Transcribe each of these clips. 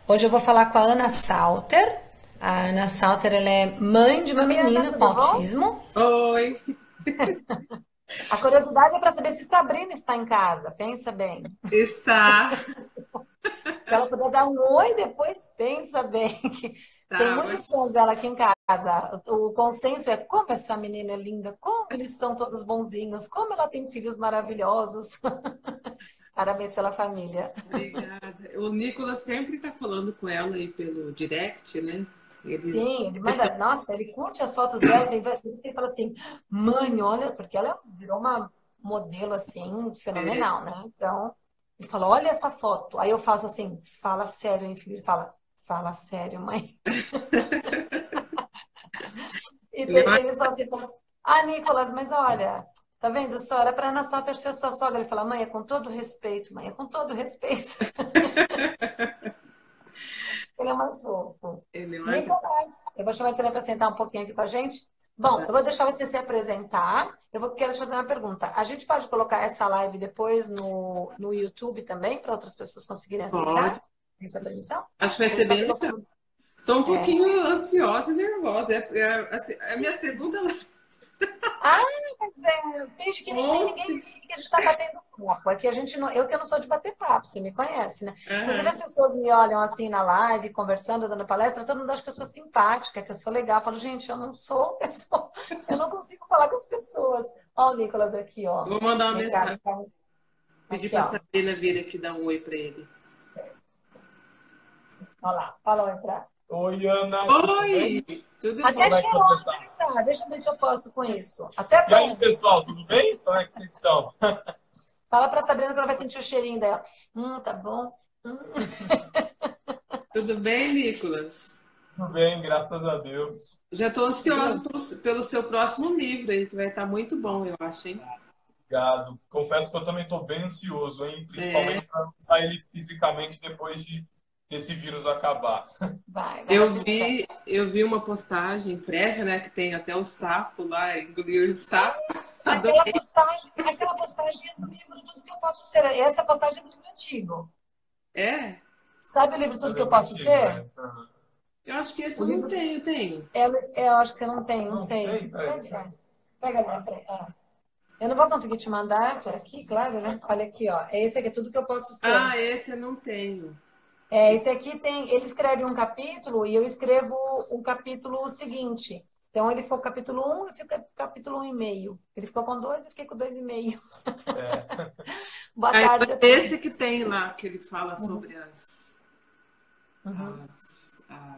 Hoje eu vou falar com a Ana Salter. A Ana Salter, ela é mãe de uma Oi, Ana, menina com tudo bom? autismo. Oi, A curiosidade é para saber se Sabrina está em casa. Pensa bem. está. Se ela puder dar um oi depois, pensa bem. Tem Tá, muitos fãs dela aqui em casa. O consenso é como essa menina é linda, como eles são todos bonzinhos, como ela tem filhos maravilhosos. Parabéns pela família. obrigada. O Nicolas sempre está falando com ela aí pelo direct, né? Eles. Sim, ele manda. Nossa, ele curte as fotos dela. Ele fala assim: mãe, olha, porque ela virou uma modelo assim, É, fenomenal, né? Então, ele fala: olha essa foto. Aí eu faço assim: fala sério, hein, filho? Ele fala sério, mãe. E ele é tem vezes que fala assim: ah, Nicolas, mas olha, tá vendo só? Era para a Ana Salter ser sua sogra. Ele fala: mãe, é com todo respeito, mãe, é com todo respeito. Ele é mais fofo. ele é uma Nicolás, eu vou chamar ele também para sentar um pouquinho aqui com a gente. Bom, eu vou deixar você se apresentar. Quero te fazer uma pergunta. A gente pode colocar essa live depois no YouTube também, para outras pessoas conseguirem pode. assistir? Tem sua permissão? Acho que vai Vou ser só bem legal. colocar. Estou um É. pouquinho ansiosa e nervosa. É a minha segunda live. Ah, mas finge que nem ninguém Ontem. finge que a gente está batendo papo. Aqui a gente não, eu que não sou de bater papo, você me conhece, né? Inclusive Aham. as pessoas me olham assim na live, conversando, dando palestra, todo mundo acha que eu sou simpática, que eu sou legal. Eu falo, gente, eu não sou, eu não consigo falar com as pessoas. Ó, o Nicolas aqui, ó. Vou mandar uma Vem cá, mensagem. vem cá. Pedir Aqui, para a ó. Sabrina vir aqui dar um oi para ele. Olha lá, fala entrar. Oi, Ana, tudo Oi, bem? tudo bom? Até Como é que você cheirosa está? ele tá. Deixa eu ver se eu posso com isso. Até E aí, bom. pessoal, tudo bem? Como é que vocês estão? Fala pra Sabrina se ela vai sentir o cheirinho dela. Tá bom. Hum. Tudo bem, Nicolas? Tudo bem, graças a Deus. Já estou ansiosa Viu? pelo seu próximo livro aí, que vai estar muito bom, eu acho, hein? Obrigado. Confesso que eu também estou bem ansioso, hein? É, Principalmente para lançar ele fisicamente depois de esse vírus acabar. Vai dar eu tudo certo. vi, eu vi uma postagem prévia, né, que tem até o sapo lá, engolir o sapo. Adorei. Aquela postagem é do livro Tudo Que Eu Posso Ser. Essa postagem é do livro antigo. É, Sabe o livro É Tudo Que Eu bem Posso antigo, Ser? né? Aham. eu acho que esse O eu não livro. tenho, tenho. Eu acho que você não tem, não Não sei. tem? Peraí, deixa eu... Pega ali, eu não vou conseguir te mandar por aqui, claro, né? Olha aqui, ó. Esse aqui é Tudo Que Eu Posso Ser. Ah, esse eu não tenho. Esse aqui tem. Ele escreve um capítulo e eu escrevo o capítulo seguinte. Então ele ficou capítulo um, eu fico capítulo 1,5. Ele ficou com 2, eu fiquei com 2,5. É, Boa Ah, então tarde a é esse que todos. tem lá, que ele fala Uhum, sobre uhum.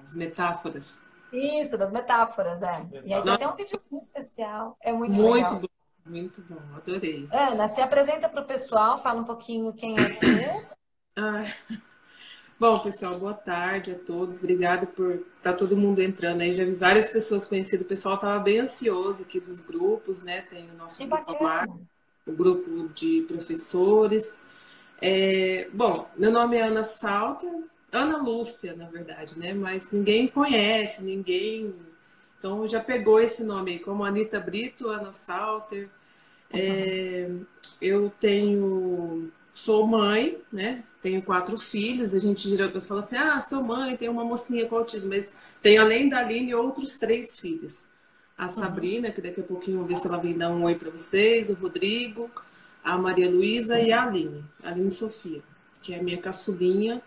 as metáforas. Isso, das metáforas, é. E aí tem verdade. até um videozinho especial. É muito Muito legal. bom, muito bom, adorei. Ana, se apresenta para o pessoal, fala um pouquinho quem és tu. Ah, bom, pessoal, boa tarde a todos. Obrigado por estar todo mundo entrando aí. Já vi várias pessoas conhecidas. O pessoal estava bem ansioso aqui dos grupos, né? Tem o nosso Que grupo online, bacana. o grupo de professores. Bom, meu nome é Ana Salter, Ana Lúcia, na verdade, né? Mas ninguém conhece, ninguém. Então já pegou esse nome aí, como Anita Brito, Ana Salter. É, eu sou mãe, né? Tenho 4 filhos. A gente geralmente fala assim: ah, sou mãe, tenho uma mocinha com autismo, mas tenho além da Aline outros 3 filhos. A Uhum. Sabrina, que daqui a pouquinho vamos ver se ela vem dar um oi para vocês, o Rodrigo, a Maria Luísa e a Aline Sofia, que é a minha caçulinha,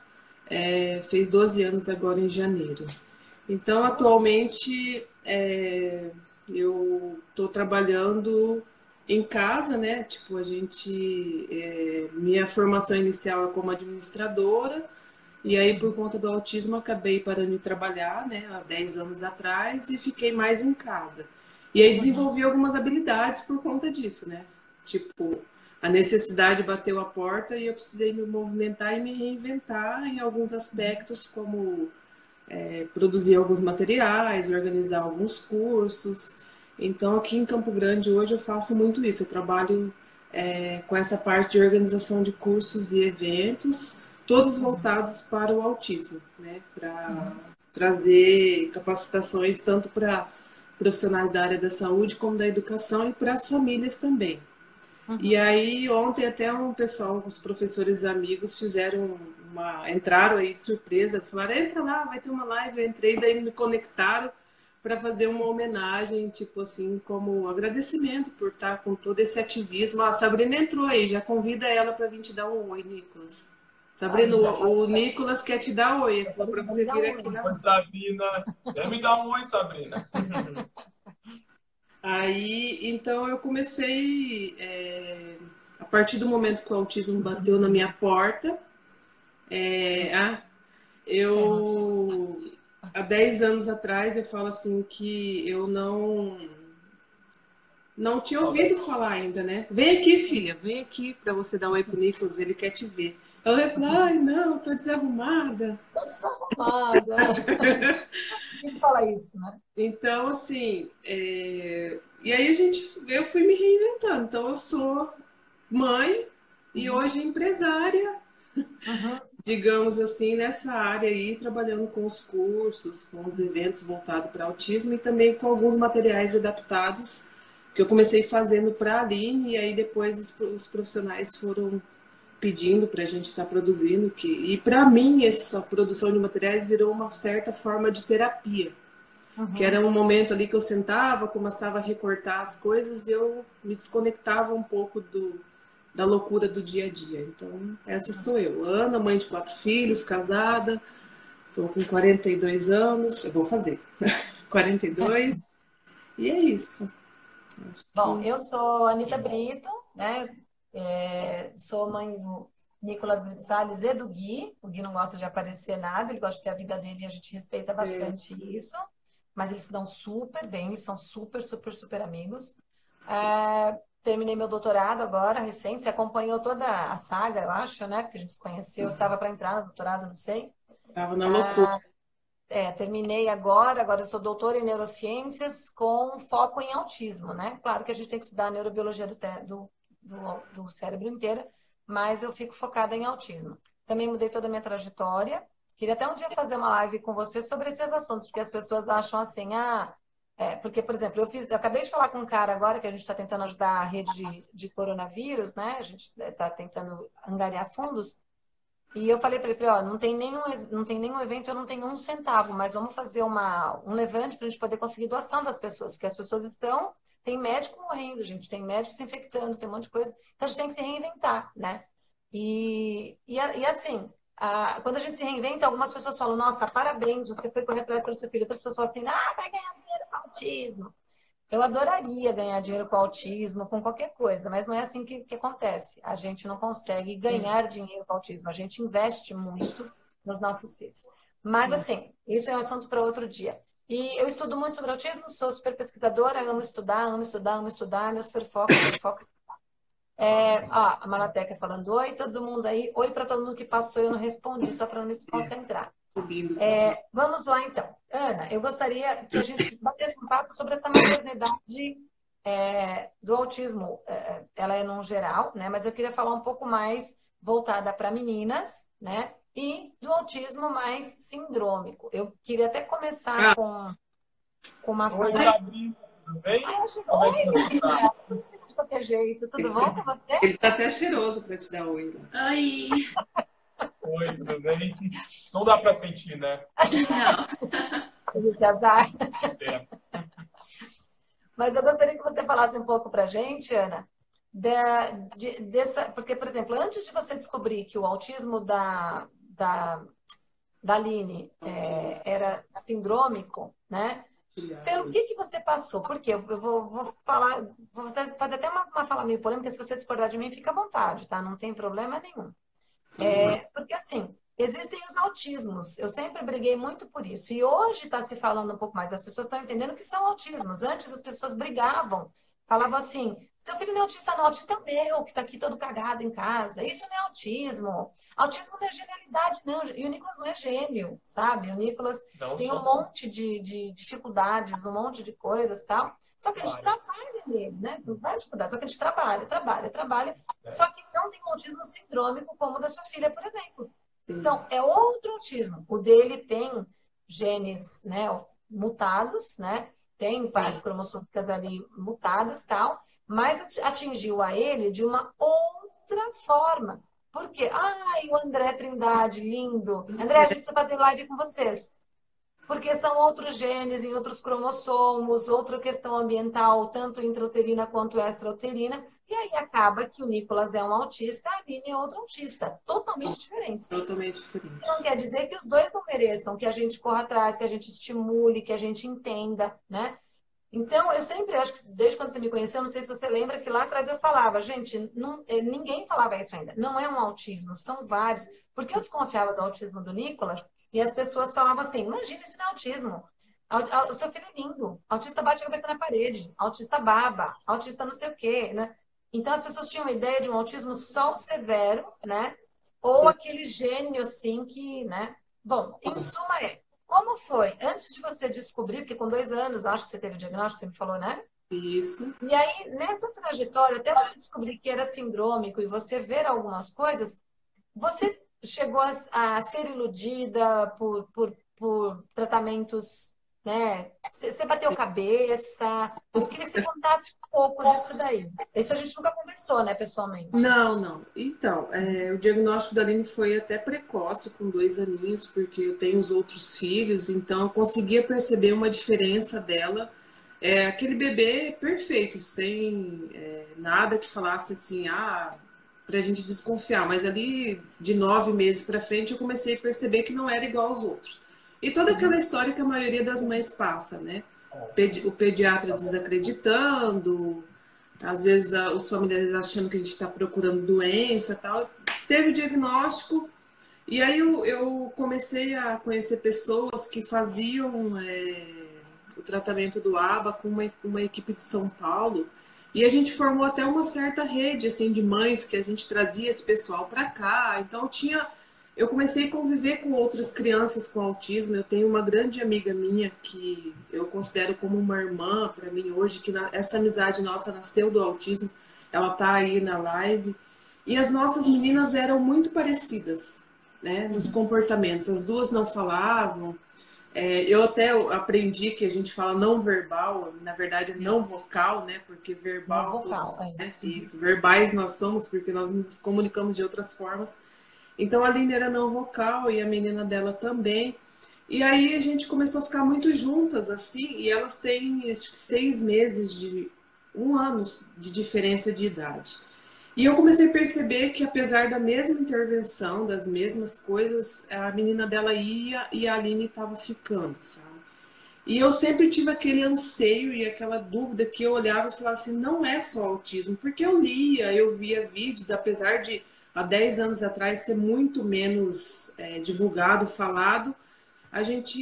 fez 12 anos agora em janeiro. Então, atualmente, eu estou trabalhando em casa, né? Tipo, minha formação inicial é como administradora, e aí, por conta do autismo, acabei parando de trabalhar, né, há 10 anos atrás, e fiquei mais em casa. E aí Uhum. desenvolvi algumas habilidades por conta disso, né? Tipo, a necessidade bateu a porta e eu precisei me movimentar e me reinventar em alguns aspectos, como produzir alguns materiais, organizar alguns cursos. Então, aqui em Campo Grande, hoje, eu faço muito isso. Eu trabalho com essa parte de organização de cursos e eventos, todos voltados para o autismo, né? Para trazer capacitações tanto para profissionais da área da saúde como da educação e para as famílias também. E Uhum. aí, ontem até um pessoal, os professores amigos fizeram entraram aí surpresa, falaram, entra lá, vai ter uma live. Eu entrei, daí me conectaram para fazer uma homenagem, tipo assim, como agradecimento por estar com todo esse ativismo. A Sabrina entrou aí, já convida ela para vir te dar um oi, Nicolas. Sabrina, o Nicolas quer te dar um oi, falou para você vir aqui. Oi, Sabrina. Quer me dar um oi, Sabrina? Aí, então eu comecei, a partir do momento que o autismo bateu na minha porta, há 10 anos atrás, eu falo assim que eu não tinha ouvido falar ainda, né? Vem aqui, filha, vem aqui para você dar um oi pro Nicolas, ele quer te ver. Ela vai falar, ai, não, tô desarrumada. Tô desarrumada. Quem fala isso, né? Então, assim, e aí eu fui me reinventando. Então, eu sou mãe e hoje empresária, digamos assim, nessa área aí, trabalhando com os cursos, com os eventos voltados para autismo e também com alguns materiais adaptados que eu comecei fazendo para a Aline e aí depois os profissionais foram pedindo para a gente estar produzindo. E para mim, essa produção de materiais virou uma certa forma de terapia. Que era um momento ali que eu sentava, começava a recortar as coisas e eu me desconectava um pouco da loucura do dia a dia. Então, essa sou eu. Ana, mãe de 4 filhos, casada, estou com 42 anos, eu vou fazer 42, e é isso. Bom, eu sou Anita Brito, né? Sou mãe do Nicolas Brito Salles e do Gui. O Gui não gosta de aparecer nada, ele gosta de ter a vida dele e a gente respeita bastante isso. Mas eles se dão super bem, eles são super, super, super amigos. Terminei meu doutorado agora, recente. Você acompanhou toda a saga, eu acho, né? Porque a gente se conheceu, estava para entrar no doutorado, não sei. Estava na loucura. Terminei agora eu sou doutora em neurociências com foco em autismo, né? Claro que a gente tem que estudar a neurobiologia do cérebro inteira, mas eu fico focada em autismo. Também mudei toda a minha trajetória. Queria até um dia fazer uma live com você sobre esses assuntos, porque as pessoas acham assim, porque, por exemplo, eu acabei de falar com um cara agora que a gente está tentando ajudar a rede de coronavírus, né? A gente está tentando angariar fundos. E eu falei para ele, ó, não tem nenhum evento, eu não tenho um centavo, mas vamos fazer um levante para a gente poder conseguir doação das pessoas, que as pessoas tem médico morrendo, gente, tem médico se infectando, tem um monte de coisa. Então a gente tem que se reinventar, né? E assim, quando a gente se reinventa, algumas pessoas falam, nossa, parabéns, você foi correr atrás pelo seu filho. Outras pessoas falam assim, vai ganhar dinheiro com autismo. Eu adoraria ganhar dinheiro com autismo, com qualquer coisa, mas não é assim que acontece. A gente não consegue ganhar dinheiro com autismo, a gente investe muito nos nossos filhos. Mas, assim, isso é um assunto para outro dia. E eu estudo muito sobre autismo, sou super pesquisadora, amo estudar, meu super foco. A Malateca falando oi, todo mundo aí, oi para todo mundo que passou, eu não respondi, só para não me desconcentrar. Vamos lá, então. Ana, eu gostaria que a gente batesse um papo sobre essa maternidade do autismo. Ela é num geral, né? Mas eu queria falar um pouco mais voltada para meninas, né? E do autismo mais sindrômico. Eu queria até começar com uma fala. Oi, Sabrina, tudo bem? Oi, de qualquer jeito. Tudo bom com você? Ele tá até cheiroso para te dar oi. Oi! Oi, tudo bem? Não dá para sentir, né? Não. Que azar. Mas eu gostaria que você falasse um pouco pra gente, Ana, porque, por exemplo, antes de você descobrir que o autismo da Aline era sindrômico, né? Pelo que você passou? Porque eu vou falar, vou fazer até uma fala meio polêmica, se você discordar de mim, fica à vontade, tá? Não tem problema nenhum. Porque, assim, existem os autismos. Eu sempre briguei muito por isso. E hoje está se falando um pouco mais. As pessoas estão entendendo que são autismos. Antes as pessoas brigavam. Falavam assim, seu filho não é autista, não. Autista é o meu, que está aqui todo cagado em casa. Isso não é autismo. Autismo não é genialidade, não. E o Nicolas não é gênio, sabe? O Nicolas tem um monte de dificuldades, um monte de coisas e tal. Só que a gente trabalha nele, né? Não vai dificuldade, só que a gente trabalha. Só que não tem um autismo sindrômico como o da sua filha, por exemplo. É outro autismo. O dele tem genes, né, mutados, né? Tem partes cromossômicas ali mutadas e tal, mas atingiu a ele de uma outra forma. Por quê? Ai, o André Trindade, lindo. André, a gente precisa fazer live com vocês. Porque são outros genes em outros cromossomos, outra questão ambiental, tanto intrauterina quanto extrauterina. E aí acaba que o Nicolas é um autista, a Aline é outro autista. Totalmente diferentes. Totalmente diferente. Não quer dizer que os dois não mereçam, que a gente corra atrás, que a gente estimule, que a gente entenda, né? Então, eu sempre acho que, desde quando você me conheceu, não sei se você lembra que lá atrás eu falava, gente, ninguém falava isso ainda. Não é um autismo, são vários. Porque eu desconfiava do autismo do Nicolas e as pessoas falavam assim, imagina, isso não é autismo. O seu filho é lindo. Autista bate a cabeça na parede. Autista baba. Autista não sei o quê, né? Então, as pessoas tinham uma ideia de um autismo só severo, né? Ou aquele gênio, assim, que, né? Bom, em suma como foi? Antes de você descobrir, porque com 2 anos, acho que você teve o diagnóstico, você me falou, né? Isso. E aí, nessa trajetória, até você descobrir que era sindrômico e você ver algumas coisas, você chegou a ser iludida por tratamentos, né? Você bateu cabeça. Eu queria que você contasse um pouco disso daí. Isso a gente nunca conversou, né, pessoalmente? Não. Então, o diagnóstico da Aline foi até precoce, com 2 aninhos, porque eu tenho os outros filhos, então eu conseguia perceber uma diferença dela. Aquele bebê perfeito, sem nada que falasse assim, pra gente desconfiar. Mas ali, de 9 meses pra frente, eu comecei a perceber que não era igual aos outros. E toda aquela história que a maioria das mães passa, né? O pediatra desacreditando, às vezes os familiares achando que a gente está procurando doença e tal. Teve o diagnóstico, e aí eu comecei a conhecer pessoas que faziam o tratamento do ABA com uma equipe de São Paulo, e a gente formou até uma certa rede assim, de mães que a gente trazia esse pessoal para cá. Então eu comecei a conviver com outras crianças com autismo. Eu tenho uma grande amiga minha que eu considero como uma irmã para mim hoje, que essa amizade nossa nasceu do autismo. Ela está aí na live. E as nossas meninas eram muito parecidas, né, nos comportamentos. As duas não falavam. Eu até aprendi que a gente fala não verbal, na verdade é não vocal, né? Porque verbal. Não vocal, né? Isso, verbais nós somos, porque nós nos comunicamos de outras formas. Então a Aline era não vocal e a menina dela também. E aí a gente começou a ficar muito juntas, assim, e elas têm acho que 6 meses de 1 ano de diferença de idade. E eu comecei a perceber que, apesar da mesma intervenção, das mesmas coisas, a menina dela ia e a Aline estava ficando, sabe? E eu sempre tive aquele anseio e aquela dúvida que eu olhava e falava assim, não é só autismo, porque eu lia, eu via vídeos, apesar de há 10 anos atrás ser muito menos divulgado, falado,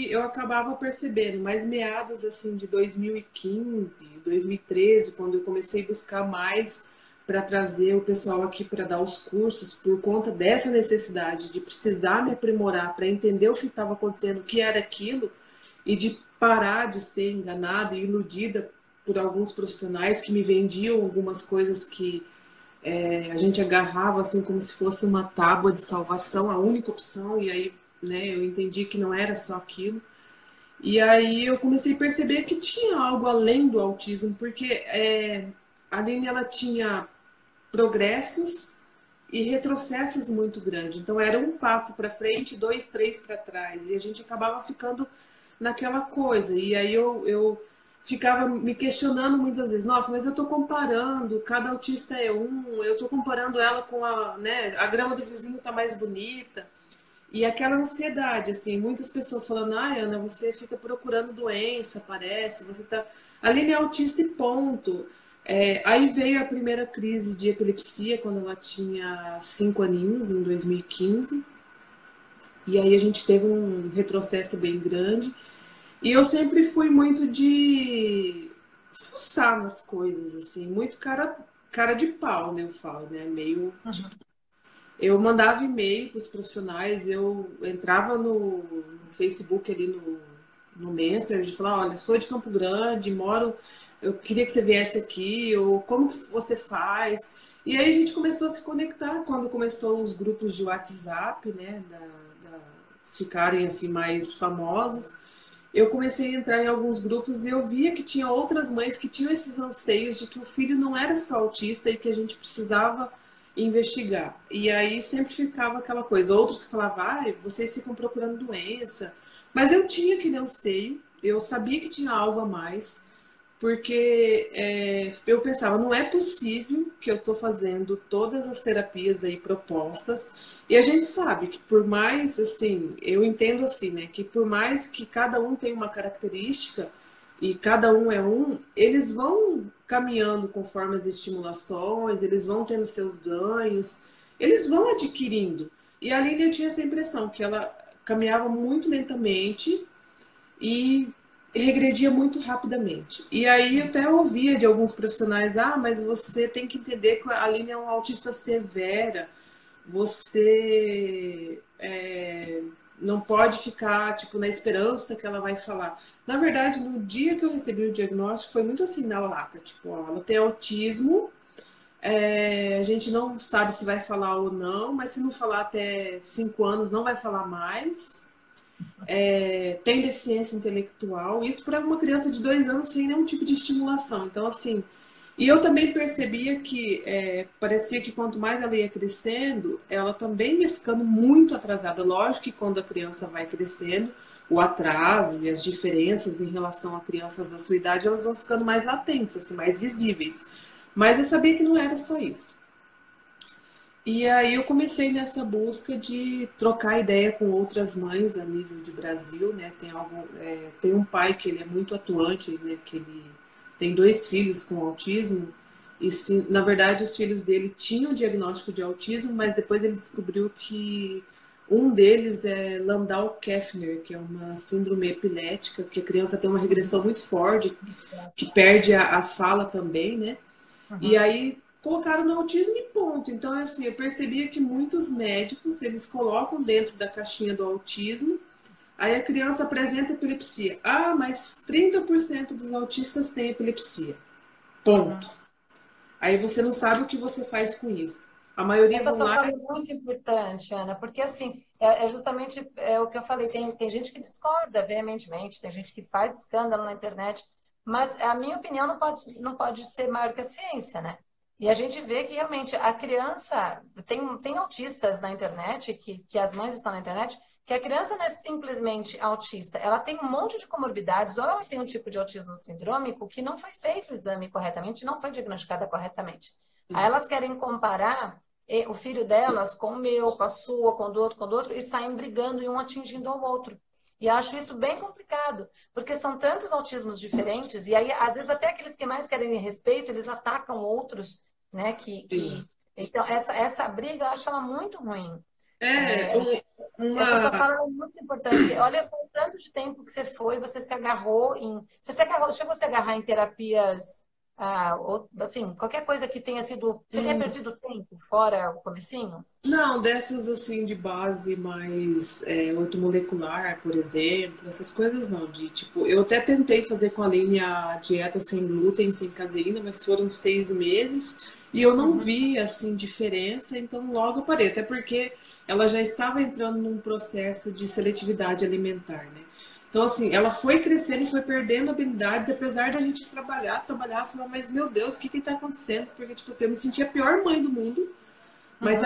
eu acabava percebendo, mas meados assim de 2015, 2013, quando eu comecei a buscar mais para trazer o pessoal aqui para dar os cursos, por conta dessa necessidade de precisar me aprimorar para entender o que estava acontecendo, o que era aquilo, e de parar de ser enganada e iludida por alguns profissionais que me vendiam algumas coisas que a gente agarrava assim como se fosse uma tábua de salvação, a única opção, e aí, né, eu entendi que não era só aquilo. E aí eu comecei a perceber que tinha algo além do autismo, porque a Aline, ela tinha progressos e retrocessos muito grandes. Então era um passo para frente, 2, 3 para trás, e a gente acabava ficando naquela coisa. E aí eu ficava me questionando muitas vezes, nossa, mas eu estou comparando, cada autista é um, eu estou comparando ela com a grama do vizinho está mais bonita. E aquela ansiedade, assim, muitas pessoas falando, Ana, você fica procurando doença, parece, você tá... A Aline é autista e ponto. Aí veio a primeira crise de epilepsia, quando ela tinha 5 aninhos, em 2015. E aí a gente teve um retrocesso bem grande. E eu sempre fui muito de fuçar nas coisas, assim, muito cara de pau, né, eu falo, né, meio... Eu mandava e-mail para os profissionais, eu entrava no Facebook ali no Messenger e falava, olha, sou de Campo Grande, moro, eu queria que você viesse aqui, ou como que você faz? E aí a gente começou a se conectar quando começou os grupos de WhatsApp, né, ficarem assim mais famosos. Eu comecei a entrar em alguns grupos e eu via que tinha outras mães que tinham esses anseios de que o filho não era só autista e que a gente precisava investigar. E aí sempre ficava aquela coisa. Outros falavam, ah, vocês ficam procurando doença. Mas eu tinha aquele anseio, eu sabia que tinha algo a mais, porque eu pensava, não é possível que eu estou fazendo todas as terapias aí propostas. E a gente sabe que por mais, assim, eu entendo assim, né, que por mais que cada um tenha uma característica, e cada um é um, eles vão caminhando conforme as estimulações, eles vão tendo seus ganhos, eles vão adquirindo. E a Aline, eu tinha essa impressão que ela caminhava muito lentamente e regredia muito rapidamente. E aí eu até ouvia de alguns profissionais, ah, mas você tem que entender que a Aline é uma autista severa, você não pode ficar tipo na esperança que ela vai falar. Na verdade, no dia que eu recebi o diagnóstico, foi muito assim na lata, tipo, ó, ela tem autismo, a gente não sabe se vai falar ou não, mas se não falar até 5 anos, não vai falar mais. Tem deficiência intelectual, isso para uma criança de 2 anos sem nenhum tipo de estimulação. Então, assim, e eu também percebia que parecia que quanto mais ela ia crescendo, ela também ia ficando muito atrasada. Lógico que quando a criança vai crescendo, o atraso e as diferenças em relação a crianças da sua idade, elas vão ficando mais latentes, assim, mais visíveis. Mas eu sabia que não era só isso. E aí eu comecei nessa busca de trocar ideia com outras mães a nível de Brasil, né? Tem um pai que ele é muito atuante, né? Que ele tem 2 filhos com autismo e na verdade os filhos dele tinham diagnóstico de autismo, mas depois ele descobriu que um deles é Landau-Kleffner, que é uma síndrome epilética, que a criança tem uma regressão muito forte, que perde a fala também, né? E aí colocaram no autismo e ponto. Então, assim, eu percebia que muitos médicos, eles colocam dentro da caixinha do autismo, aí a criança apresenta epilepsia. Ah, mas 30% dos autistas têm epilepsia. Ponto. Aí você não sabe o que você faz com isso. A maioria Essa vão sua lá... fala é muito importante, Ana, porque assim, justamente o que eu falei, tem gente que discorda veementemente, tem gente que faz escândalo na internet, mas a minha opinião não pode ser maior que a ciência, né? E a gente vê que realmente a criança, tem autistas na internet, que as mães estão na internet, que a criança não é simplesmente autista, ela tem um monte de comorbidades, ou ela tem um tipo de autismo sindrômico que não foi feito o exame corretamente, não foi diagnosticada corretamente. Aí elas querem comparar o filho delas com o meu, com a sua, com o do outro, e saem brigando e um atingindo ao outro. E acho isso bem complicado, porque são tantos autismos diferentes, e aí, às vezes, até aqueles que mais querem respeito, eles atacam outros, né? Então, essa briga, eu acho ela muito ruim. Essa sua fala é muito importante. Olha só o tanto de tempo que você se agarrou em... chegou a se agarrar em terapias... assim, qualquer coisa que tenha sido... Você tenha perdido tempo fora o comecinho? Não, dessas assim de base mais ortomolecular, por exemplo, essas coisas não. Tipo, eu até tentei fazer com a Aline a dieta sem glúten, sem caseína, mas foram 6 meses e eu não vi assim diferença, então logo eu parei, até porque ela já estava entrando num processo de seletividade alimentar, né? Então, assim, ela foi crescendo e foi perdendo habilidades, apesar da gente trabalhar, falar, mas meu Deus, o que está acontecendo? Porque, tipo assim, eu me sentia a pior mãe do mundo, mas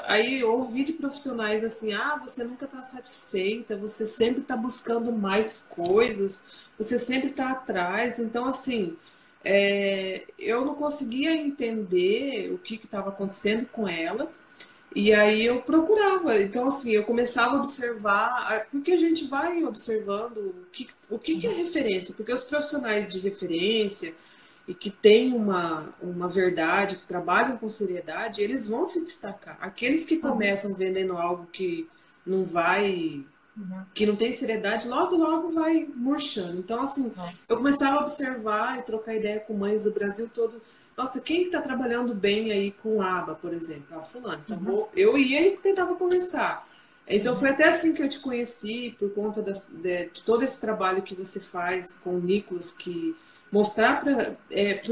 aí eu ouvi de profissionais assim, você nunca está satisfeita, você sempre está buscando mais coisas, você sempre está atrás. Então, assim, eu não conseguia entender o que estava acontecendo com ela. E aí eu procurava, então assim, eu começava a observar, porque a gente vai observando o que é referência, porque os profissionais de referência e que têm uma verdade, que trabalham com seriedade, eles vão se destacar. Aqueles que começam vendendo algo que não vai, que não tem seriedade, logo vai murchando. Então assim, eu começava a observar e trocar ideia com mães do Brasil todo. Nossa, quem está trabalhando bem aí com aba, por exemplo? Fulano. Então, eu ia e tentava conversar. Então, foi até assim que eu te conheci, por conta de todo esse trabalho que você faz com o Nicolas, que mostrar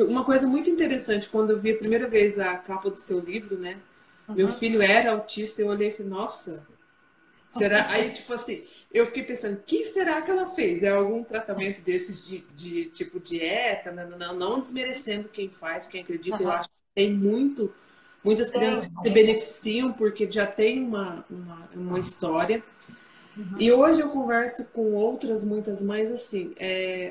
uma coisa muito interessante, quando eu vi a primeira vez a capa do seu livro, né? Meu filho era autista, eu olhei e falei, nossa, será? Aí, tipo assim, eu fiquei pensando, o que será que ela fez? É algum tratamento desses de tipo dieta? Não desmerecendo quem faz, quem acredita. Eu acho que tem muito Muitas Tem, crianças se beneficiam porque já tem uma história. E hoje eu converso com muitas mães assim,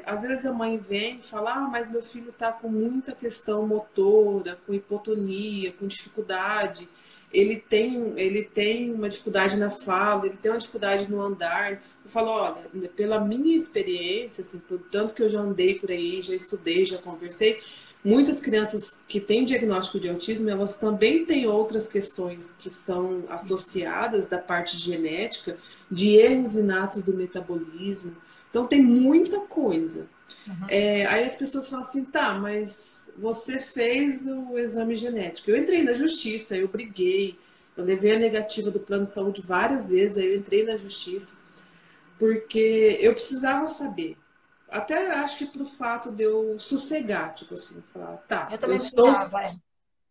às vezes a mãe vem e fala, mas meu filho está com muita questão motora, com hipotonia, com dificuldade, ele tem uma dificuldade na fala, ele tem uma dificuldade no andar. Eu falo, olha, pela minha experiência, assim, por tanto que eu já andei por aí, já estudei, já conversei, muitas crianças que têm diagnóstico de autismo, elas também têm outras questões que são associadas da parte genética, de erros inatos do metabolismo. Então, tem muita coisa. Aí as pessoas falam assim, tá, mas você fez o exame genético. Eu entrei na justiça, eu briguei, eu levei a negativa do plano de saúde várias vezes, aí eu entrei na justiça, porque eu precisava saber. Até acho que pro fato de eu sossegar, tipo assim, falar, tá, Eu também precisava,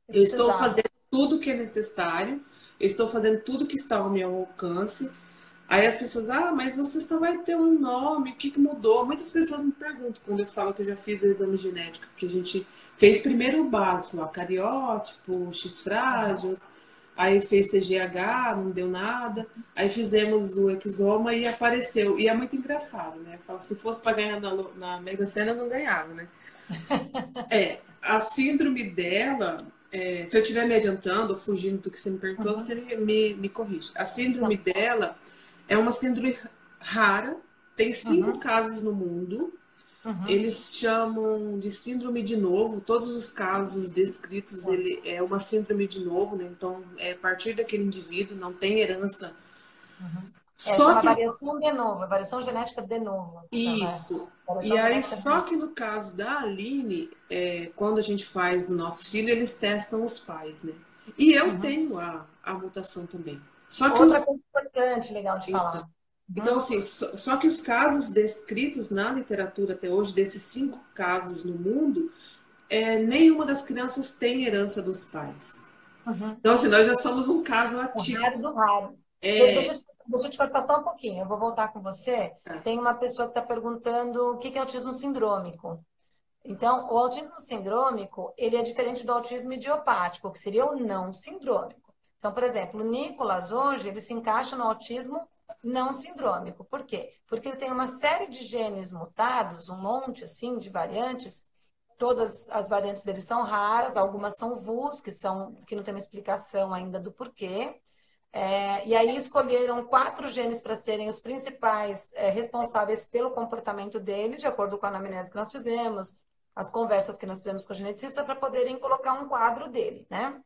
eu estou fazendo tudo o que é necessário, eu estou fazendo tudo que está ao meu alcance. Aí as pessoas, mas você só vai ter um nome, o que mudou? Muitas pessoas me perguntam quando eu falo que eu já fiz o exame genético, que a gente fez primeiro o básico, lá, cariótipo, X-frágil, aí fez CGH, não deu nada, aí fizemos o exoma e apareceu. E é muito engraçado, né? Eu falo, se fosse para ganhar na Mega Sena, eu não ganhava, né? A síndrome dela, se eu estiver me adiantando ou fugindo do que você me perguntou, você me corrige. A síndrome dela é uma síndrome rara, tem 5 casos no mundo. Eles chamam de síndrome de novo. Todos os casos descritos, ele é uma síndrome de novo, né? Então, a partir daquele indivíduo, não tem herança. Chama variação de novo, variação genética de novo. Isso. E aí, só que no caso da Aline, quando a gente faz do nosso filho, eles testam os pais, né? E eu tenho a mutação também. Só que outra coisa importante, legal de falar. Então, assim, só que os casos descritos na literatura até hoje, desses 5 casos no mundo, nenhuma das crianças tem herança dos pais. Então, assim, nós já somos um caso atípico. Raro do raro. Deixa eu te cortar só um pouquinho, eu vou voltar com você. Tem uma pessoa que está perguntando o que é autismo sindrômico. Então, o autismo sindrômico, ele é diferente do autismo idiopático, que seria o não sindrômico. Então, por exemplo, o Nicolas hoje, ele se encaixa no autismo não sindrômico. Por quê? Porque ele tem uma série de genes mutados, um monte, assim, de variantes. Todas as variantes dele são raras, algumas são VUS, que não tem uma explicação ainda do porquê. E aí escolheram 4 genes para serem os principais responsáveis pelo comportamento dele, de acordo com a anamnese que nós fizemos, as conversas que nós fizemos com o geneticista, para poderem colocar um quadro dele, né?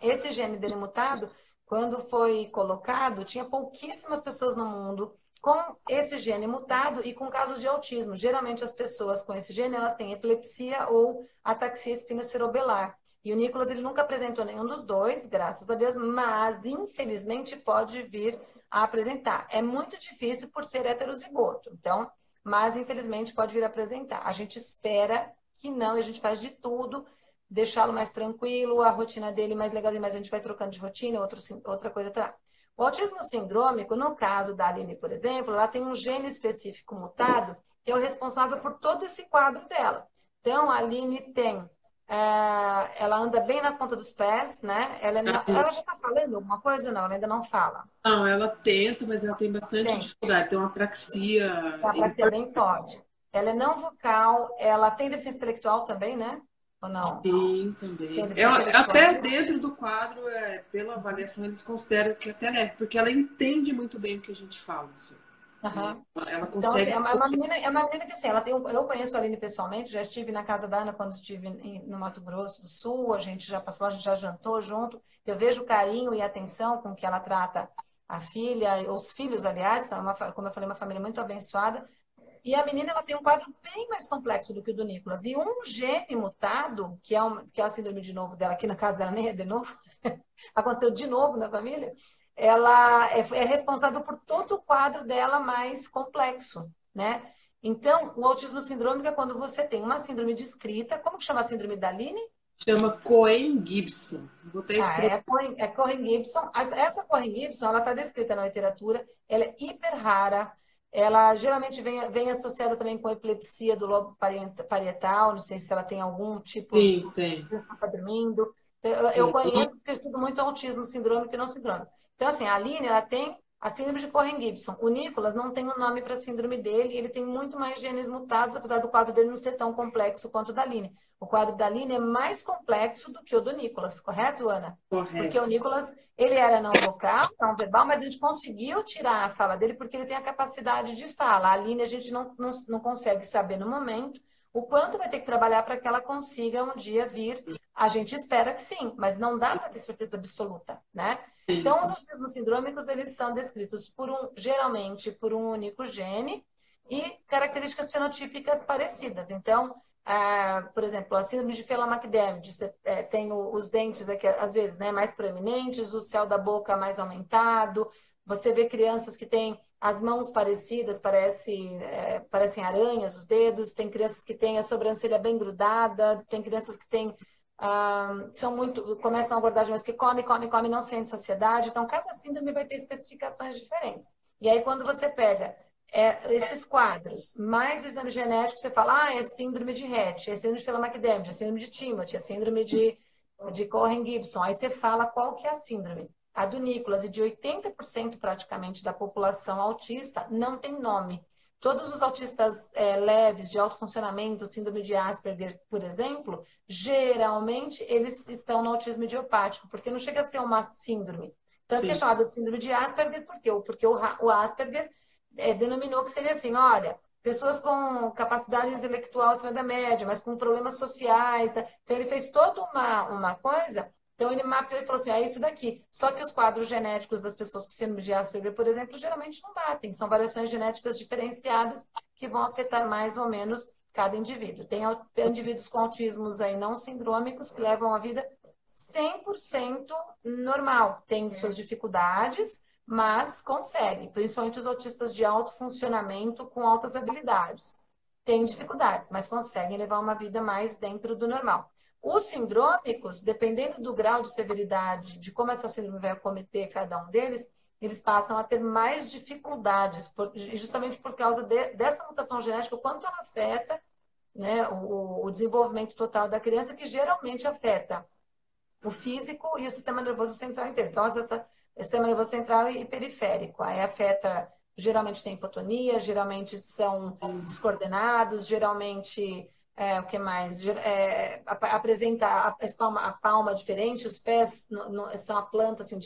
Esse gene dele mutado, quando foi colocado, tinha pouquíssimas pessoas no mundo com esse gene mutado e com casos de autismo. Geralmente as pessoas com esse gene, elas têm epilepsia ou ataxia espinocerobelar. E o Nicolas, ele nunca apresentou nenhum dos dois, graças a Deus, mas infelizmente pode vir a apresentar. É muito difícil por ser heterozigoto, então, mas infelizmente pode vir a apresentar. A gente espera que não, e a gente faz de tudo, deixá-lo mais tranquilo, a rotina dele mais legalzinha, mas a gente vai trocando de rotina, outra coisa tá. O autismo sindrômico, no caso da Aline, por exemplo, ela tem um gene específico mutado que é o responsável por todo esse quadro dela. Então, a Aline tem... ela anda bem na ponta dos pés, né? Ela já está falando alguma coisa ou não? Ela ainda não fala? Não, ela tenta, mas ela tem bastante dificuldade. Tem uma apraxia... Uma apraxia bem forte. Ela é não vocal, ela tem deficiência intelectual também, né? Ou não? Sim, também. Até dentro do quadro, pela avaliação, eles consideram que até leve, porque ela entende muito bem o que a gente fala. Assim. Ela consegue... Então, assim, é uma menina que, assim, eu conheço a Aline pessoalmente, já estive na casa da Ana quando estive no Mato Grosso do Sul, a gente já passou, a gente já jantou junto. Eu vejo o carinho e a atenção com que ela trata a filha, os filhos, aliás, como eu falei, uma família muito abençoada. E a menina, ela tem um quadro bem mais complexo do que o do Nicolas. E um gene mutado, que é a síndrome de novo dela, aqui na casa dela nem é de novo, aconteceu de novo na família, ela é responsável por todo o quadro dela mais complexo, né? Então, o autismo sindrômico é quando você tem uma síndrome descrita. Como que chama a síndrome da Aline? Chama Cohen-Gibson. É Cohen-Gibson. Essa Cohen-Gibson, ela está descrita na literatura, ela é hiper rara. Ela geralmente vem associada também com epilepsia do lobo parietal. Não sei se ela tem algum tipo Sim, tem. Está dormindo. Eu conheço, porque eu estudo muito autismo sindrômico e não sindrômico. Então, assim, a Aline, ela tem a síndrome de Cohen-Gibson. O Nicolas não tem um nome para a síndrome dele, ele tem muito mais genes mutados, apesar do quadro dele não ser tão complexo quanto o da Aline. O quadro da Aline é mais complexo do que o do Nicolas, correto, Ana? Porque Correto. o Nicolas, ele era não vocal, não verbal, mas a gente conseguiu tirar a fala dele porque ele tem a capacidade de fala. A Aline a gente não consegue saber no momento o quanto vai ter que trabalhar para que ela consiga um dia vir. A gente espera que sim, mas não dá para ter certeza absoluta, né? Então, os autismos sindrômicos, eles são descritos geralmente por um único gene e características fenotípicas parecidas. Então, por exemplo, a síndrome de Phelan-McDermid, você tem os dentes aqui, às vezes, né, mais proeminentes, o céu da boca mais aumentado, você vê crianças que têm as mãos parecidas, parecem aranhas, os dedos, tem crianças que têm a sobrancelha bem grudada, tem crianças que têm começam a engordar demais, que come, não sente saciedade. Então, cada síndrome vai ter especificações diferentes. E aí, quando você pega esses quadros, mais o exame genético, você fala, é síndrome de Rett, é síndrome de Phelan-McDermid, é síndrome de Timothy, é síndrome de Cohen-Gibson. Aí você fala qual que é a síndrome. A do Nicolas e de 80% praticamente da população autista não tem nome. Todos os autistas leves, de alto funcionamento, síndrome de Asperger, por exemplo, geralmente eles estão no autismo idiopático, porque não chega a ser uma síndrome. Tanto que é chamado de síndrome de Asperger, porque o Asperger denominou que seria assim, olha, pessoas com capacidade intelectual acima da média, mas com problemas sociais. Tá? Então, ele fez toda uma coisa. Então, ele mapeou e falou assim, é isso daqui. Só que os quadros genéticos das pessoas com síndrome de Asperger, por exemplo, geralmente não batem. São variações genéticas diferenciadas que vão afetar mais ou menos cada indivíduo. Tem indivíduos com autismos aí não sindrômicos que levam a vida 100% normal. Tem suas dificuldades, mas conseguem. Principalmente os autistas de alto funcionamento com altas habilidades. Têm dificuldades, mas conseguem levar uma vida mais dentro do normal. Os sindrômicos, dependendo do grau de severidade, de como essa síndrome vai acometer cada um deles, eles passam a ter mais dificuldades, justamente por causa dessa mutação genética, o quanto ela afeta, né, o desenvolvimento total da criança, que geralmente afeta o físico e o sistema nervoso central inteiro. Então, sistema nervoso central e periférico. Aí afeta, geralmente tem hipotonia, geralmente são descoordenados, geralmente... o que mais? Apresenta a palma diferente, os pés são a planta assim,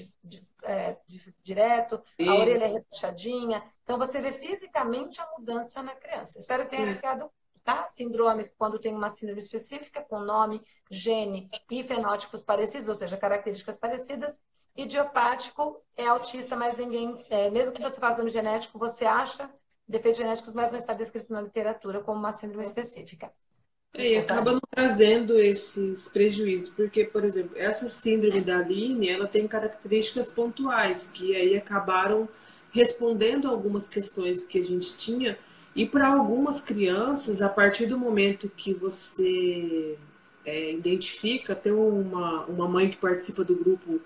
direto, a orelha é rebaixadinha. Então, você vê fisicamente a mudança na criança. Espero que tenha ficado, tá? Síndrome, quando tem uma síndrome específica, com nome, gene e fenótipos parecidos, ou seja, características parecidas. Idiopático é autista, mas ninguém... mesmo que você faça no genético, você acha defeitos genéticos, mas não está descrito na literatura como uma síndrome específica. E acaba não trazendo esses prejuízos, porque, por exemplo, essa síndrome da Aline, ela tem características pontuais, que aí acabaram respondendo algumas questões que a gente tinha, e para algumas crianças, a partir do momento que você identifica, tem uma mãe que participa do grupo,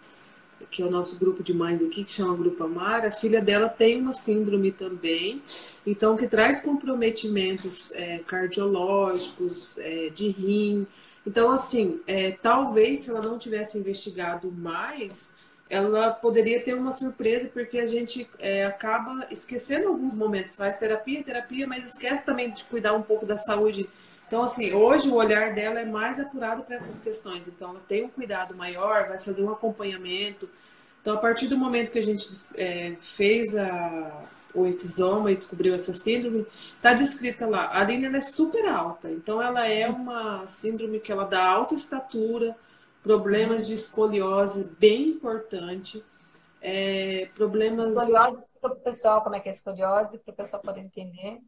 que é o nosso grupo de mães aqui, que chama Grupo Amar, a filha dela tem uma síndrome também, então que traz comprometimentos cardiológicos, de rim. Então, assim, talvez se ela não tivesse investigado mais, ela poderia ter uma surpresa, porque a gente acaba esquecendo alguns momentos, faz terapia, mas esquece também de cuidar um pouco da saúde. Então, assim, hoje o olhar dela é mais apurado para essas questões. Então, ela tem um cuidado maior, vai fazer um acompanhamento. Então, a partir do momento que a gente fez o exoma e descobriu essa síndrome, está descrita lá. A Aline é super alta. Então, ela é uma síndrome que ela dá alta estatura, problemas de escoliose bem importante. Problemas... Escoliose, explica para o pessoal como é que é escoliose, para o pessoal poder entender.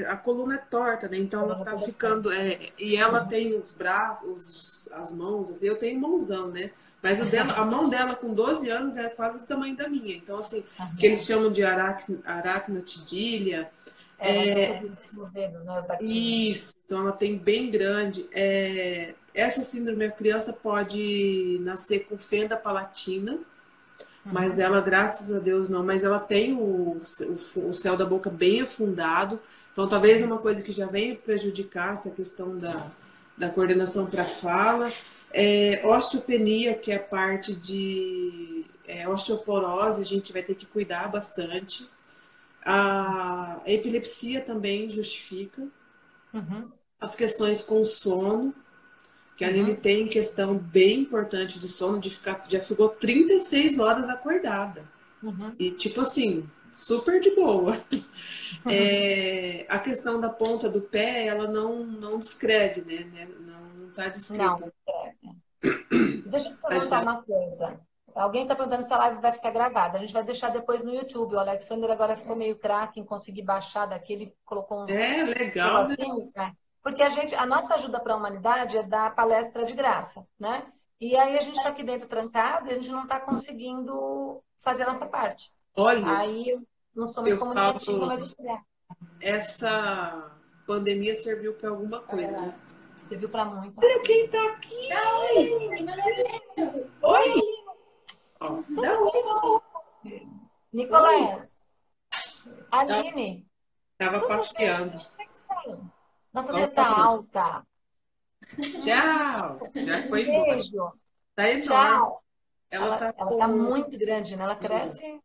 A coluna é torta, né? Então ela tá ficando. E ela tem os braços, as mãos, assim, eu tenho mãozão, né? Mas a mão dela com 12 anos é quase do tamanho da minha. Então, assim, que eles chamam de aracnotidília. Os dedos, né? Isso, então ela tem bem grande. Essa síndrome, a criança pode nascer com fenda palatina. Mas ela, graças a Deus, não. Mas ela tem o céu da boca bem afundado. Então, talvez uma coisa que já venha prejudicar essa questão da coordenação para fala. Osteopenia, que é a parte de osteoporose, a gente vai ter que cuidar bastante. A epilepsia também justifica. Uhum, As questões com sono, que a Aline uhum. tem questão bem importante de sono, já ficou 36 horas acordada. Uhum. E tipo assim, super de boa. A questão da ponta do pé, ela não descreve, né? Não está Não, descrita. deixa eu te Mas, perguntar uma coisa. Alguém está perguntando se a live vai ficar gravada. A gente vai deixar depois no YouTube. O Alexander agora ficou meio craque em conseguir baixar daqui. Ele colocou uns legal, né? pedacinhos, né? Porque a nossa ajuda para a humanidade é dar palestra de graça, né? E aí a gente está aqui dentro trancado e a gente não está conseguindo fazer a nossa parte. Olha, Aí eu não sou muito eu comunicativa, falo, mas eu queria. essa pandemia serviu para alguma coisa, né? Serviu para muita Olha quem coisa. tá aqui! Oi! Ó, dá um oi. Oi! Nicolás, Aline, Tava tudo bem? passeando. Como é que você tá? Nossa, você tá Ó, alta. tchau! Já Um foi embora. beijo. Tá enorme. Tchau. Ela Ela, tá ela tá com. muito grande, né? Ela cresce.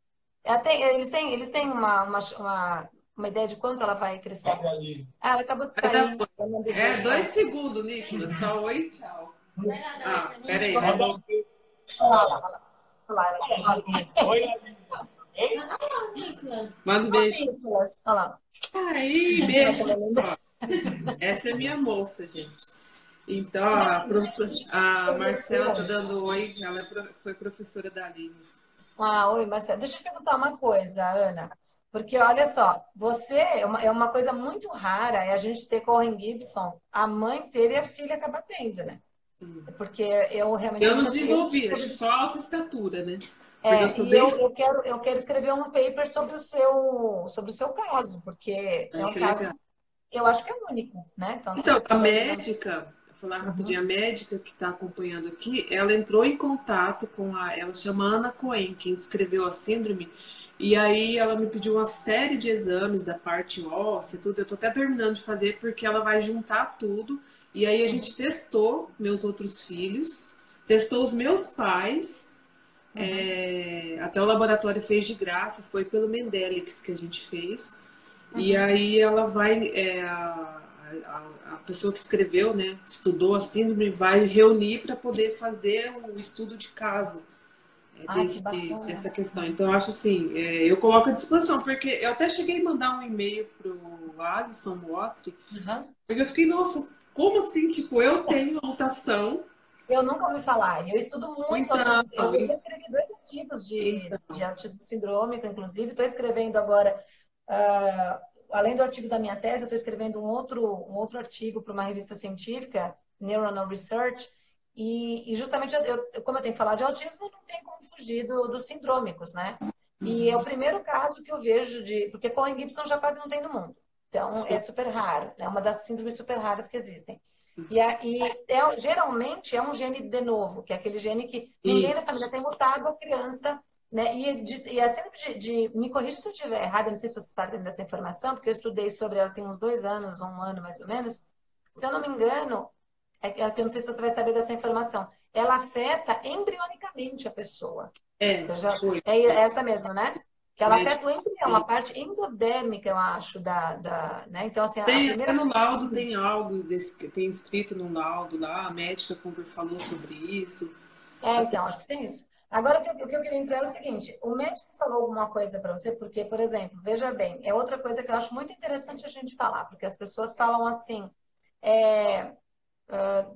Eles têm uma ideia de quanto ela vai crescer. Abre ali. Ah, ela acabou de Mas já sair. foi. Eu mandei 2 segundos, Nicolas. Só oi e tchau. Ah, peraí. Mandou Olha lá, olha. oi, Aline. Ei, Manda um beijo. Nicolas, olha lá. Aí, beijo. Ó, essa é minha moça, gente. Então, a Marcela tá dando oi. Ela foi professora da Aline. Ah, oi, Marcelo. Deixa eu te perguntar uma coisa, Ana. Porque olha só, você é uma coisa muito rara é a gente ter Cohen Gibson, a mãe ter e a filha acabar tendo, né? Porque eu realmente Eu não nunca tive. desenvolvi, acho que só alta estatura, né? Porque eu sou E bem. eu quero escrever um paper sobre o seu caso, porque é Vai um ser caso, legal. eu acho que é único, né? Então, se Então, você a puder me dar. médica, vou falar Uhum, rapidinho, a médica que está acompanhando aqui, ela entrou em contato ela chama Ana Cohen, quem descreveu a síndrome, e aí ela me pediu uma série de exames da parte óssea, tudo. Eu tô até terminando de fazer porque ela vai juntar tudo. E aí a uhum, gente testou meus outros filhos, testou os meus pais, uhum. até o laboratório fez de graça, foi pelo Mendelix que a gente fez. E Uhum. aí ela vai, a pessoa que escreveu, né, estudou a síndrome, vai reunir para poder fazer o estudo de caso Ai, que bacana. dessa questão. Então, eu acho assim, eu coloco à disposição, porque eu até cheguei a mandar um e-mail pro Alisson Watri, Uhum. porque eu fiquei, nossa, como assim? Tipo, eu tenho mutação, Eu nunca ouvi falar. Eu estudo muito então, autismo. Eu já escrevi 2 artigos de então, autismo sindrômico, inclusive. Estou escrevendo agora, além do artigo da minha tese, eu estou escrevendo um outro artigo para uma revista científica, Neuronal Research. E justamente, como eu tenho que falar de autismo, não tem como fugir dos sindrômicos, né? E é o primeiro caso que eu vejo porque Cohen Gibson já quase não tem no mundo. Então, é super raro. É uma das síndromes super raras que existem. Geralmente é um gene de novo, que é aquele gene que ninguém na isso. família tem mutado, a criança, né? E a síndrome me corrija se eu estiver errada, não sei se você sabe dessa informação, porque eu estudei sobre ela tem uns 2 anos, 1 ano mais ou menos. Se eu não me engano, eu não sei se você vai saber dessa informação. Ela afeta embrionicamente a pessoa. Foi. É essa mesmo, né? Que ela afeta Médico. o embrião, a parte endodérmica, eu acho, né? Então, assim, a Tem, até primeira. no laudo tem algo tem escrito no laudo lá, a médica falou sobre isso. Até, Então, acho que tem isso. Agora, o que eu queria entrar é o seguinte: o médico falou alguma coisa para você, porque, por exemplo, veja bem, é outra coisa que eu acho muito interessante a gente falar, porque as pessoas falam assim, é,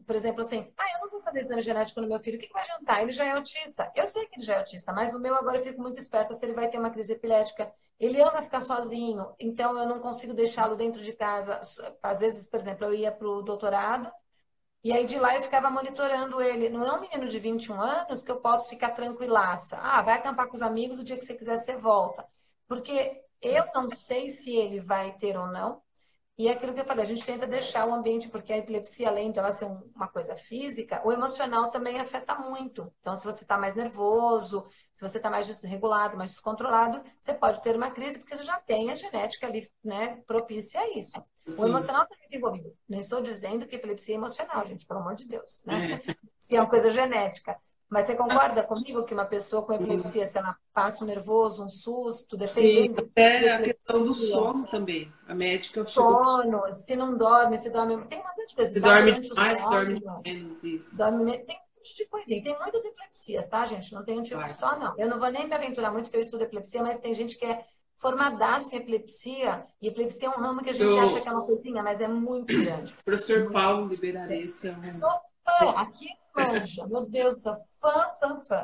por exemplo, assim, eu não vou fazer exame genético no meu filho, o que vai adiantar? Ele já é autista. Eu sei que ele já é autista, mas o meu agora eu fico muito esperta se ele vai ter uma crise epilética. Ele ama ficar sozinho, então eu não consigo deixá-lo dentro de casa. Às vezes, por exemplo, eu ia para o doutorado, e aí de lá eu ficava monitorando ele. Não é um menino de 21 anos que eu posso ficar tranquilaça. Vai acampar com os amigos, o dia que você quiser você volta. Porque eu não sei se ele vai ter ou não. E é aquilo que eu falei, a gente tenta deixar o ambiente, porque a epilepsia, além de ela ser uma coisa física, o emocional também afeta muito. Então, se você está mais nervoso, se você está mais desregulado, mais descontrolado, você pode ter uma crise, porque você já tem a genética ali, né, propícia a isso. O Sim. emocional também está envolvido. Não estou dizendo que epilepsia é emocional, gente, pelo amor de Deus, né? Se é uma coisa genética. Mas você concorda comigo que uma pessoa com epilepsia, se ela passa um nervoso, um susto, Sim, dependendo do tipo de até a questão do epilepsia, sono também. A médica chegou. sono, se não dorme, se dorme. Tem bastante coisa, Se tá? dorme Durante o demais, dorme sono, menos, isso. tem um monte de coisinha. Tem muitas epilepsias, tá, gente? Não tem um tipo Claro. só, não. Eu não vou nem me aventurar muito, porque eu estudo epilepsia, mas tem gente que é formadaço em epilepsia, e epilepsia é um ramo que a gente acha que é uma coisinha, mas é muito grande. O professor Paulo Liberarese é um. Sou fã, aqui manja, meu Deus, sou fã.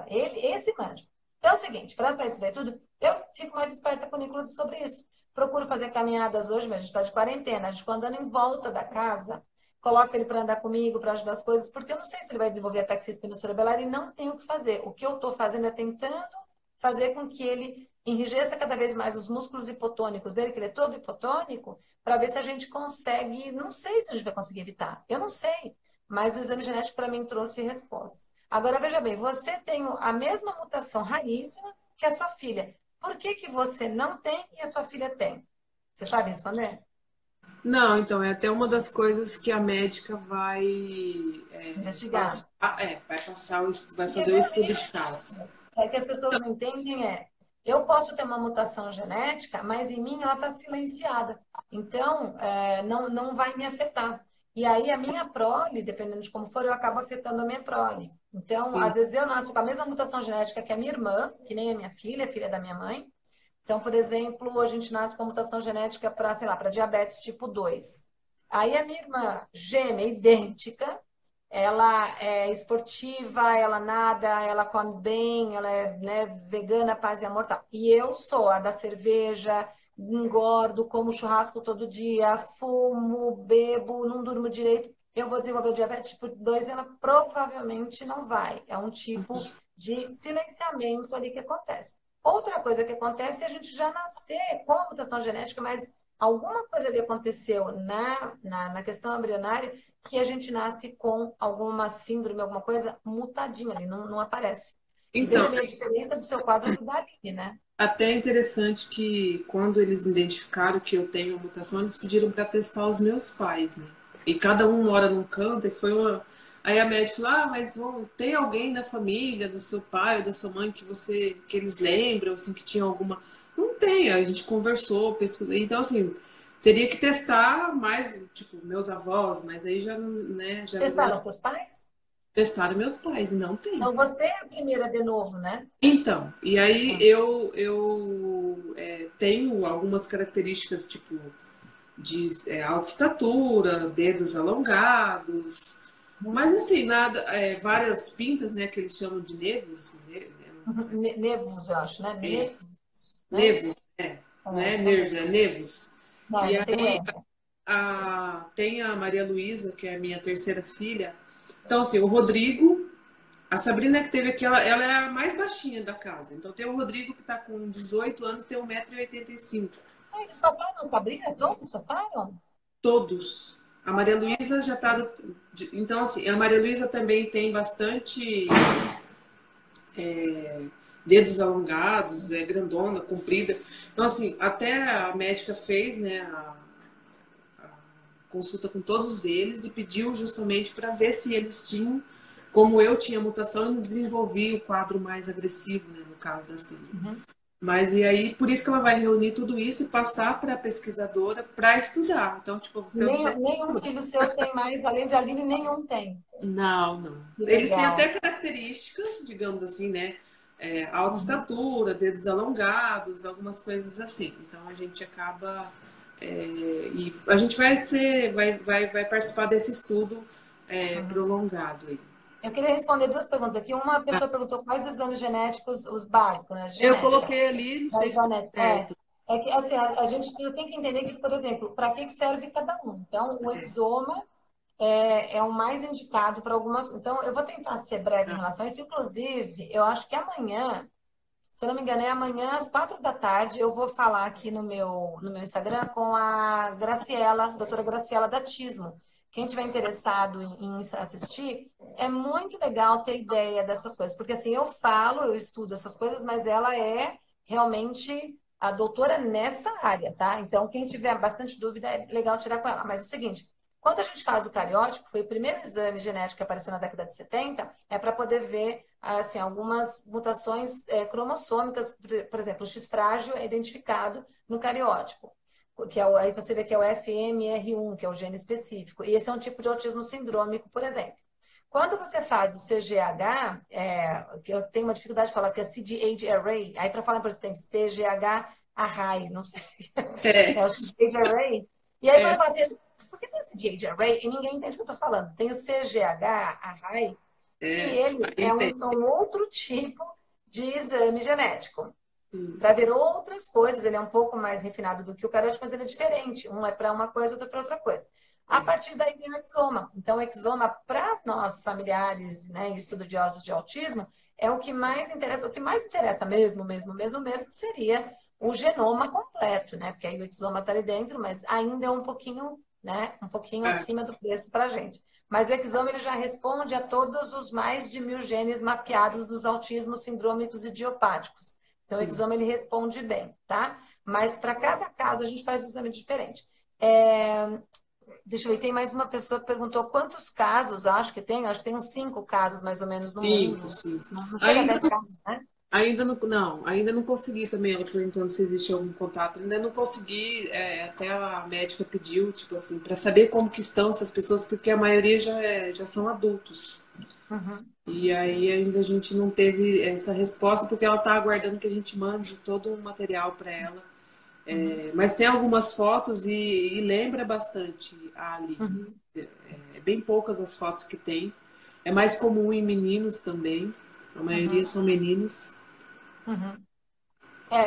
Esse manja. Então é o seguinte, para sair disso daí tudo, eu fico mais esperta com o Nicolas sobre isso. Procuro fazer caminhadas hoje, mas a gente está de quarentena. A gente, quando andando em volta da casa, coloco ele para andar comigo, para ajudar as coisas, porque eu não sei se ele vai desenvolver ataque espinocerebellar e não tenho o que fazer. O que eu estou fazendo é tentando fazer com que ele enrijeça cada vez mais os músculos hipotônicos dele, que ele é todo hipotônico, para ver se a gente consegue. Não sei se a gente vai conseguir evitar. Eu não sei. Mas o exame genético para mim trouxe respostas. Agora, veja bem, você tem a mesma mutação raríssima que a sua filha. Por que que você não tem e a sua filha tem? Você sabe responder? Não, então, é até uma das coisas que a médica vai Investigar. vai passar vai fazer o estudo de caso. É que as pessoas não entendem eu posso ter uma mutação genética, mas em mim ela está silenciada. Então, não vai me afetar. E aí a minha prole, dependendo de como for, eu acabo afetando a minha prole. Então, Sim. às vezes eu nasço com a mesma mutação genética que a minha irmã, que nem a minha filha, filha da minha mãe. Então, por exemplo, a gente nasce com uma mutação genética para, sei lá, para diabetes tipo 2. Aí a minha irmã, gêmea, idêntica, ela é esportiva, ela nada, ela come bem, ela é, né, vegana, paz e amor, tal. E eu sou a da cerveja, engordo, como churrasco todo dia, fumo, bebo, não durmo direito. Eu vou desenvolver o diabetes tipo 2 e ela provavelmente não vai. É um tipo de silenciamento ali que acontece. Outra coisa que acontece é a gente já nascer com a mutação genética, mas alguma coisa ali aconteceu na questão embrionária que a gente nasce com alguma síndrome, alguma coisa mutadinha ali, não aparece. E Então, veja bem a diferença do seu quadro da Aline, né? até é interessante que quando eles identificaram que eu tenho a mutação, eles pediram para testar os meus pais, né? E cada um mora num canto e foi uma. Aí a médica falou: mas tem alguém da família, do seu pai ou da sua mãe que eles lembram, assim, que tinha alguma. Não tem, a gente conversou, pesquisou. Então, assim, teria que testar mais, tipo, meus avós, mas aí já não, né? Testaram seus pais? Testaram meus pais, e não tem. Então você é a primeira de novo, né? Então, e aí eu tenho algumas características, tipo, de alta estatura, dedos alongados, mas assim, nada, várias pintas, né, que eles chamam de nevos, Nervos, eu acho, né? nevos, nevos. Não, E não tem aí erro. tem a Maria Luísa, que é a minha terceira filha. Então, assim, o Rodrigo, a Sabrina que teve aqui, ela é a mais baixinha da casa. Então tem o Rodrigo que tá com 18 anos, tem 1,85 m. Eles passaram, Sabrina? Todos passaram? Todos. A Maria Luísa já tá. Então, assim, a Maria Luísa também tem bastante dedos alongados, grandona, comprida. Então, assim, até a médica fez, né, a consulta com todos eles e pediu justamente para ver se eles tinham, como eu tinha mutação, e desenvolvi o quadro mais agressivo, né, no caso da Cília. Mas e aí, por isso que ela vai reunir tudo isso e passar para a pesquisadora para estudar. Então, tipo, Nenhum filho seu tem mais, além de Aline, nenhum tem. Não. Que Eles têm legal. até características, digamos assim, né? Alta estatura, dedos alongados, algumas coisas assim. Então a gente acaba e a gente vai participar desse estudo prolongado aí. Eu queria responder duas perguntas aqui. Uma pessoa perguntou quais os exames genéticos, os básicos, né? Eu coloquei ali, não sei se tá certo. É que assim, a gente tem que entender que, por exemplo, para que serve cada um. Então, o exoma é o mais indicado para algumas. Então, eu vou tentar ser breve em relação a isso. Inclusive, eu acho que amanhã, Se eu não me engano, é amanhã às 4 da tarde. Eu vou falar aqui no meu Instagram com a Graciela, doutora Graciela da Tismo. Quem tiver interessado em assistir, é muito legal ter ideia dessas coisas. Porque assim, eu estudo essas coisas, mas ela é realmente a doutora nessa área, tá? Então, quem tiver bastante dúvida, é legal tirar com ela. Mas é o seguinte, quando a gente faz o cariótipo, foi o primeiro exame genético que apareceu na década de 70, é para poder ver assim, algumas mutações cromossômicas, por exemplo, o X frágil é identificado no cariótipo, que é aí você vê que é o FMR1, que é o gene específico, e esse é um tipo de autismo sindrômico, por exemplo. Quando você faz o CGH, que eu tenho uma dificuldade de falar, que é CGH Array, aí para falar, por exemplo, tem CGH Array, não sei, É, é o CGH Array, e aí quando eu é, falo assim, por que tem o CGH Array? E ninguém entende o que eu estou falando. Tem o CGH Array, que ele é entendi. um outro tipo de exame genético. Sim. Para ver outras coisas, ele é um pouco mais refinado do que o cariótipo, mas ele é diferente. Um é para uma coisa, outro é para outra coisa. A partir daí vem o exoma. Então, o exoma, para nós familiares, né, em estudiosos de autismo, é o que mais interessa. O que mais interessa mesmo, seria o genoma completo, né? Porque aí o exoma está ali dentro, mas ainda é um pouquinho, né, um pouquinho É, acima do preço para a gente. Mas o exome ele já responde a todos os mais de 1.000 genes mapeados nos autismos sindrômicos idiopáticos. Então, o sim. exome ele responde bem, tá? Mas para cada caso a gente faz um exame diferente. É, deixa eu ver, tem mais uma pessoa que perguntou quantos casos, acho que tem uns 5 casos mais ou menos no Cinco, mundo. sim. Não chega a Ainda 10 casos, né? ainda não consegui também, ela perguntando se existe algum contato, ainda não consegui, até a médica pediu, tipo assim, para saber como que estão essas pessoas, porque a maioria já são adultos. Uhum, E aí ainda a gente não teve essa resposta, porque ela está aguardando que a gente mande todo o material para ela. uhum, Mas tem algumas fotos e lembra bastante a Aline. uhum, É bem poucas as fotos que tem. É mais comum em meninos também. A maioria uhum, são meninos. uhum.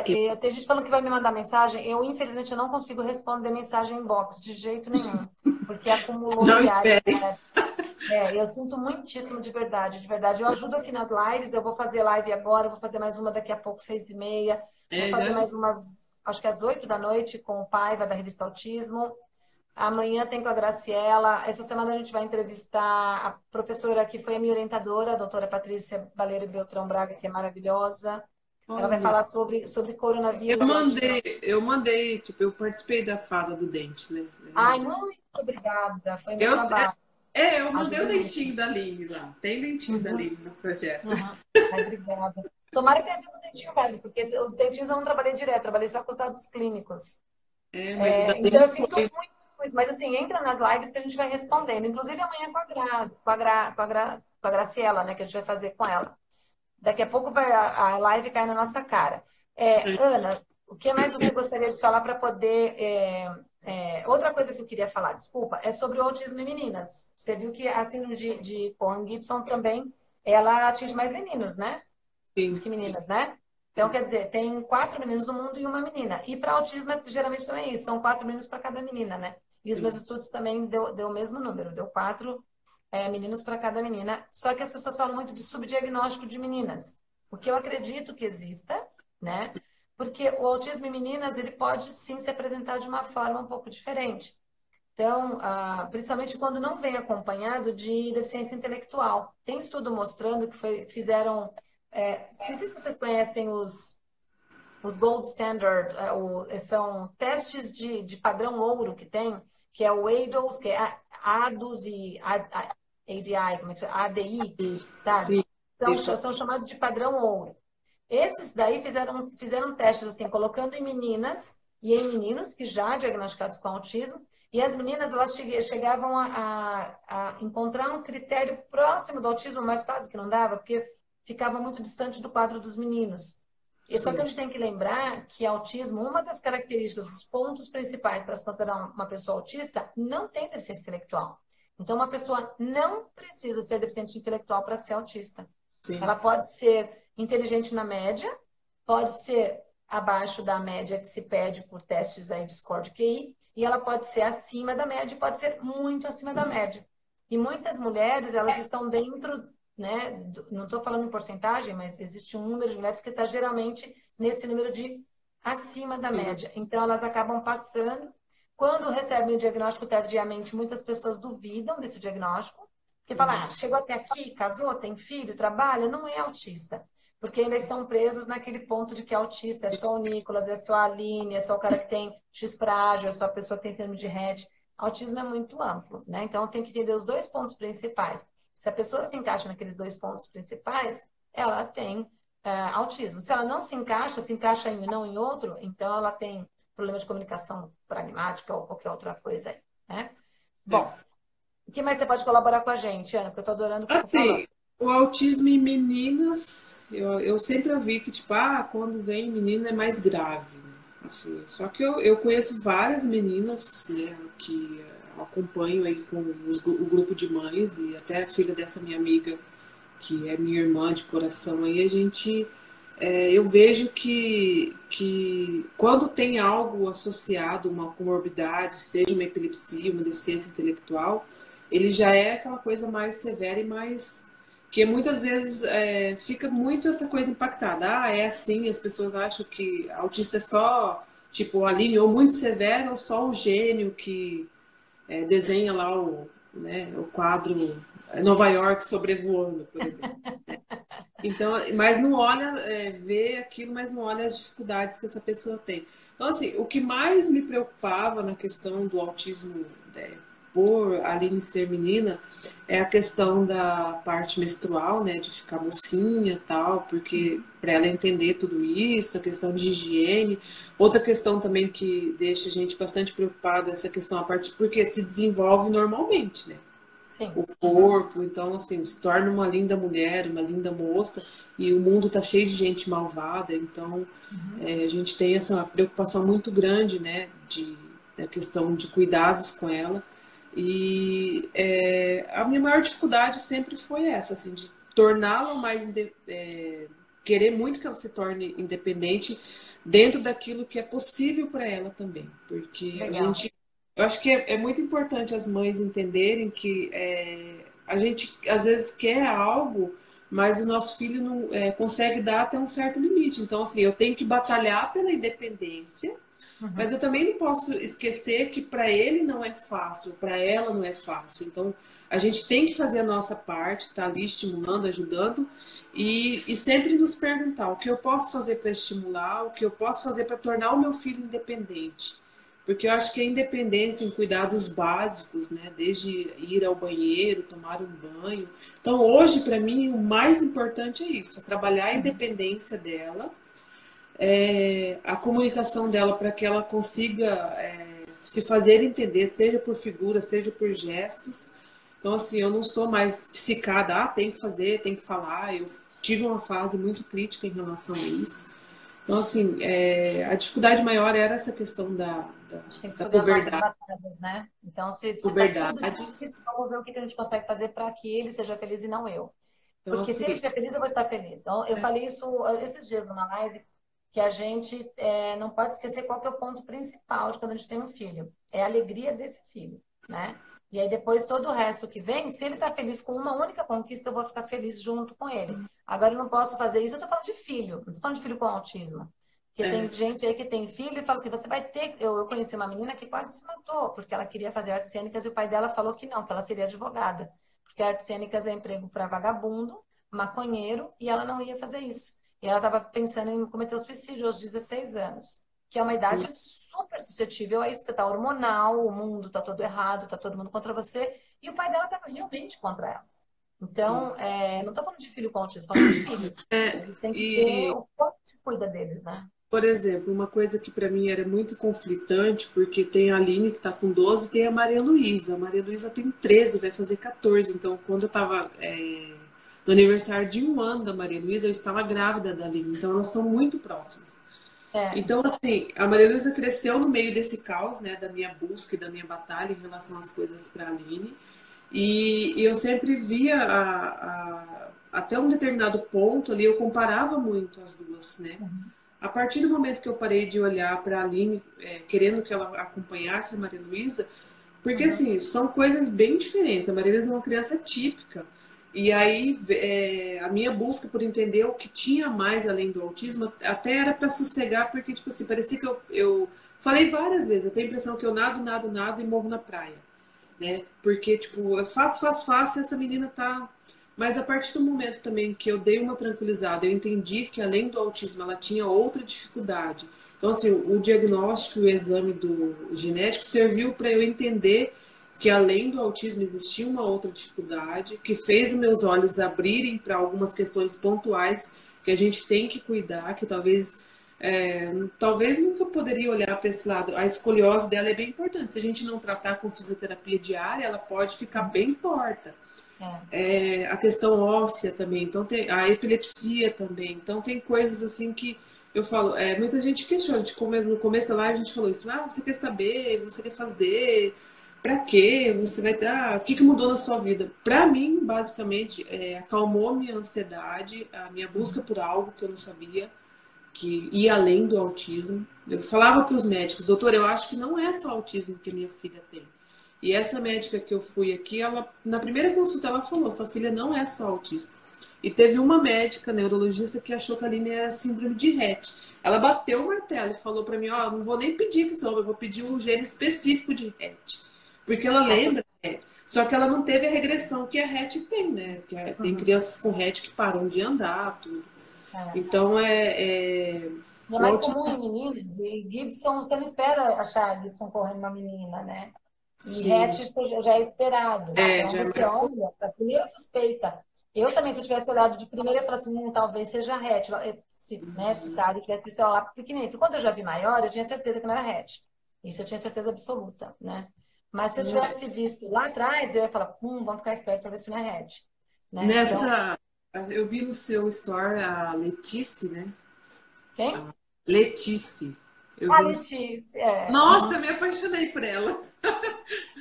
E Tem gente falando que vai me mandar mensagem. Infelizmente, eu não consigo responder mensagem inbox de jeito nenhum, porque acumulou não milhares. espere. Eu sinto muitíssimo de verdade, de verdade. Eu ajudo aqui nas lives, eu vou fazer live agora, vou fazer mais uma daqui a pouco, 6h30. Vou É, fazer já? mais umas, acho que às 8 da noite, com o Paiva, da revista Autismo. Amanhã tem com a Graciela. Essa semana a gente vai entrevistar a professora que foi a minha orientadora, a doutora Patrícia Baleiro Beltrão Braga, que é maravilhosa. Ela vai Olha. falar sobre coronavírus e autismo. Tipo, eu participei da fala do dente, né? Ai, muito obrigada, foi meu Eu, trabalho. eu mandei o Ajuda muito. dentinho da Aline lá. Tem dentinho da Uhum. Aline no projeto. Uhum. Ai, obrigada. Tomara que tenha sido um dentinho válido, porque os dentinhos eu não trabalhei direto, trabalhei só com os dados clínicos. Mas o da Então, eu Aline sinto foi. muito, muito. Mas, assim, entra nas lives que a gente vai respondendo. Inclusive, amanhã com a Graciela, né, que a gente vai fazer com ela. Daqui a pouco a live cai na nossa cara. Ana, o que mais você gostaria de falar para poder... outra coisa que eu queria falar, desculpa, é sobre o autismo em meninas. Você viu que a síndrome de Cohen-Gibson também, ela atinge mais meninos, né? Do Sim, que meninas, né? Então, quer dizer, tem 4 meninos no mundo e uma menina. E para autismo, geralmente também é isso. São 4 meninos para cada menina, né? E os meus sim. estudos também deu o mesmo número. Deu 4 meninos para cada menina. Só que as pessoas falam muito de subdiagnóstico de meninas. O que eu acredito que exista, né? Porque o autismo em meninas, ele pode sim se apresentar de uma forma um pouco diferente. Então, principalmente quando não vem acompanhado de deficiência intelectual. Tem estudo mostrando que fizeram. Não sei se vocês conhecem os Gold Standard, são testes de padrão ouro que tem, que é o ADOS, que é ADOS e ADI, como é que chama? ADI, sabe? Sim. São chamados de padrão ouro. Esses daí fizeram testes assim, colocando em meninas e em meninos que já diagnosticados com autismo, e as meninas elas chegavam a encontrar um critério próximo do autismo, mas quase que não dava, porque ficava muito distante do quadro dos meninos. E só que a Sim. gente tem que lembrar que autismo, uma das características, dos pontos principais para se considerar uma pessoa autista, não tem deficiência intelectual. Então, uma pessoa não precisa ser deficiente intelectual para ser autista. Sim. Ela pode ser inteligente na média, pode ser abaixo da média que se pede por testes aí de score de QI, e ela pode ser acima da média, pode ser muito acima da média. E muitas mulheres, elas estão dentro né? Não estou falando em porcentagem, mas existe um número de mulheres que está geralmente nesse número de acima da média. Então, elas acabam passando. Quando recebem o diagnóstico tardiamente, muitas pessoas duvidam desse diagnóstico, porque falam, chegou até aqui, casou, tem filho, trabalha, não é autista. Porque ainda estão presos naquele ponto de que autista é só o Nicolas, é só a Aline, é só o cara que tem X frágil, é só a pessoa que tem síndrome de Rett. Autismo é muito amplo, né? Então, tem que entender os dois pontos principais. Se a pessoa se encaixa naqueles dois pontos principais, ela tem autismo. Se ela não se encaixa em um e não em outro, então ela tem problema de comunicação pragmática ou qualquer outra coisa aí, né? Bom, o que mais você pode colaborar com a gente, Ana? Porque eu tô adorando o que você falou. Assim, o autismo em meninas, eu sempre ouvi que, tipo, quando vem menina é mais grave, né? Assim, só que eu conheço várias meninas, né, que acompanho aí com o grupo de mães e até a filha dessa minha amiga, que é minha irmã de coração, aí a gente... eu vejo que quando tem algo associado, uma comorbidade, seja uma epilepsia, uma deficiência intelectual, ele já é aquela coisa mais severa e mais... que muitas vezes fica muito essa coisa impactada. É assim, as pessoas acham que autista é só, tipo, Aline, ou muito severo, ou só um gênio que desenha lá o quadro Nova York sobrevoando, por exemplo. Então, mas não olha, vê aquilo, mas não olha as dificuldades que essa pessoa tem. Então, assim, o que mais me preocupava na questão do autismo, por Aline ser menina, é a questão da parte menstrual, né, de ficar mocinha e tal, porque para ela entender tudo isso, a questão de higiene. Outra questão também que deixa a gente bastante preocupada é essa questão, a parte, porque se desenvolve normalmente, né? Sim. O corpo, então assim, se torna uma linda mulher, uma linda moça, e o mundo está cheio de gente malvada, então a gente tem essa preocupação muito grande, né, da questão de cuidados com ela, e a minha maior dificuldade sempre foi essa, assim, de torná-la mais, querer muito que ela se torne independente dentro daquilo que é possível para ela também, porque Legal. eu acho que é muito importante as mães entenderem que a gente às vezes quer algo, mas o nosso filho não consegue dar até um certo limite. Então, assim, eu tenho que batalhar pela independência, mas eu também não posso esquecer que para ele não é fácil, para ela não é fácil. Então, a gente tem que fazer a nossa parte, tá ali estimulando, ajudando, e sempre nos perguntar o que eu posso fazer para estimular, o que eu posso fazer para tornar o meu filho independente. Porque eu acho que a independência em cuidados básicos, né, desde ir ao banheiro, tomar um banho. Então, hoje, para mim, o mais importante é isso, é trabalhar a independência dela, a comunicação dela para que ela consiga se fazer entender, seja por figura, seja por gestos. Então, assim, eu não sou mais psicada, tem que fazer, tem que falar. Eu tive uma fase muito crítica em relação a isso. Então, assim, a dificuldade maior era essa questão da Tem que da escolher as nossas puberdade. batalhas, né? Então, se tá tudo Puberdade. difícil, vamos ver o que a gente consegue fazer para que ele seja feliz e não eu. Então, Porque se ele assim, estiver feliz, eu vou estar feliz. Então, eu falei isso esses dias numa live, que a gente não pode esquecer qual que é o ponto principal de quando a gente tem um filho. É a alegria desse filho, né? E aí depois todo o resto que vem, se ele está feliz com uma única conquista, eu vou ficar feliz junto com ele. Agora eu não posso fazer isso, eu tô falando de filho, não tô falando de filho com autismo. Porque tem gente aí que tem filho e fala assim, você vai ter... Eu conheci uma menina que quase se matou, porque ela queria fazer artes cênicas e o pai dela falou que não, que ela seria advogada. Porque artes cênicas é emprego para vagabundo, maconheiro, e ela não ia fazer isso. E ela estava pensando em cometer o suicídio aos 16 anos, que é uma idade super suscetível a isso. Você está hormonal, o mundo está todo errado, está todo mundo contra você, e o pai dela estava realmente contra ela. Então, não estou falando de filho com autismo, estou falando de filho. Eles têm que ter o quanto se cuida deles, né? Por exemplo, uma coisa que para mim era muito conflitante, porque tem a Aline que está com 12 e tem a Maria Luísa. A Maria Luísa tem 13, vai fazer 14. Então, quando eu estava no aniversário de 1 ano da Maria Luísa, eu estava grávida da Aline. Então, elas são muito próximas. Então, assim, a Maria Luísa cresceu no meio desse caos, né, da minha busca e da minha batalha em relação às coisas para a Aline. E eu sempre via, até um determinado ponto ali, eu comparava muito as duas, né? A partir do momento que eu parei de olhar para a Aline, querendo que ela acompanhasse a Maria Luísa, porque assim, são coisas bem diferentes. A Maria Luísa é uma criança típica, E aí, a minha busca por entender o que tinha mais além do autismo, até era para sossegar, porque, tipo assim, parecia que eu falei várias vezes, eu tenho a impressão que eu nado e morro na praia, né? Porque, tipo, eu faço, e essa menina tá... Mas a partir do momento também que eu dei uma tranquilizada, eu entendi que além do autismo ela tinha outra dificuldade. Então, assim, o diagnóstico e o exame do genético serviu para eu entender que além do autismo existia uma outra dificuldade, que fez os meus olhos abrirem para algumas questões pontuais que a gente tem que cuidar, que talvez nunca poderia olhar para esse lado. A escoliose dela é bem importante. Se a gente não tratar com fisioterapia diária, ela pode ficar bem torta. A questão óssea também, então tem a epilepsia também. Então tem coisas assim que eu falo, muita gente questiona, no começo da live a gente falou isso, você quer saber, você quer fazer, pra quê? Você vai ter, o que mudou na sua vida? Pra mim, basicamente, acalmou minha ansiedade, a minha busca por algo que eu não sabia, que ia além do autismo. Eu falava para os médicos, doutor, eu acho que não é só autismo que minha filha tem. E essa médica que eu fui aqui, ela, na primeira consulta, ela falou, sua filha não é só autista. E teve uma médica, neurologista, que achou que a Aline era síndrome de Rett. Ela bateu o martelo e falou para mim, não vou nem pedir que soube, eu vou pedir um gene específico de Rett. Porque ela lembra, só que ela não teve a regressão que a Rett tem, né? Tem crianças com Rett que param de andar, tudo. Então, é mais comum em meninos. E Gibson, você não espera achar Gibson correndo uma menina, né? E Rett já é esperado. Então, já você olha, a primeira suspeita. Eu também, se eu tivesse olhado de primeira, eu falaria assim, talvez seja Rett. Se caso eu tivesse visto ela lá pequenininho. Quando eu já vi maior, eu tinha certeza que não era Rett. Isso eu tinha certeza absoluta, né? Mas se eu tivesse visto lá atrás, eu ia falar, vamos ficar esperto para ver se não é Rett. Né? Eu vi no seu story a Letícia, né? Quem? Letícia. Letícia, Nossa, me apaixonei por ela.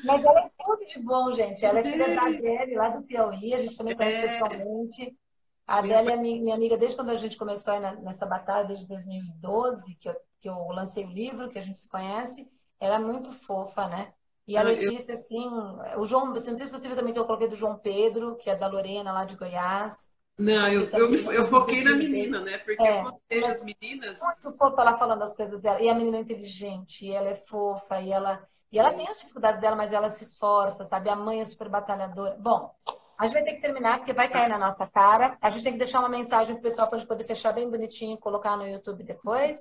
Mas ela é tudo de bom, gente. Ela é filha da Adele, lá do Piauí. A gente também conhece pessoalmente. A Adele é minha amiga desde quando a gente começou aí nessa batalha, desde 2012, que eu lancei o livro, que a gente se conhece. Ela é muito fofa, né? E a Letícia, assim, o João, não sei se você viu também que eu coloquei do João Pedro, que é da Lorena, lá de Goiás. Não, eu foquei na menina, né? Porque eu protejo as meninas. Muito fofa ela falando as coisas dela. E a menina é inteligente, e ela é fofa, e ela tem as dificuldades dela, mas ela se esforça, sabe? A mãe é super batalhadora. Bom, a gente vai ter que terminar, porque vai cair na nossa cara. A gente tem que deixar uma mensagem pro pessoal para a gente poder fechar bem bonitinho e colocar no YouTube depois.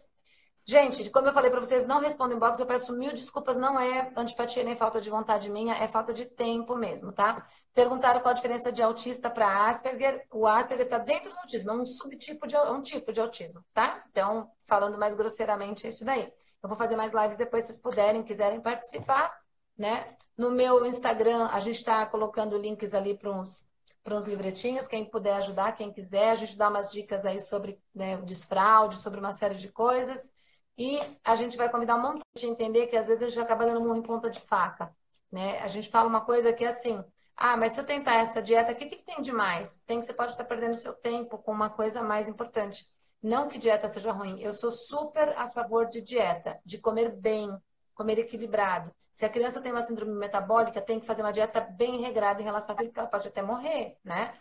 Gente, como eu falei para vocês, não respondo inbox, eu peço mil desculpas, não é antipatia nem falta de vontade minha, é falta de tempo mesmo, tá? Perguntaram qual a diferença de autista para Asperger. O Asperger está dentro do autismo, é um subtipo um tipo de autismo, tá? Então, falando mais grosseiramente, é isso daí. Eu vou fazer mais lives depois, se vocês puderem, quiserem participar, né? No meu Instagram, a gente está colocando links ali para uns livretinhos, quem puder ajudar, quem quiser, a gente dá umas dicas aí sobre, né, o desfraude, sobre uma série de coisas. E a gente vai convidar um monte de gente a entender que às vezes a gente acaba dando murro em ponta de faca, né? A gente fala uma coisa que é assim, mas se eu tentar essa dieta, o que tem de mais? Você pode estar perdendo seu tempo com uma coisa mais importante. Não que dieta seja ruim, eu sou super a favor de dieta, de comer bem, comer equilibrado. Se a criança tem uma síndrome metabólica, tem que fazer uma dieta bem regrada em relação àquilo que ela pode até morrer, né?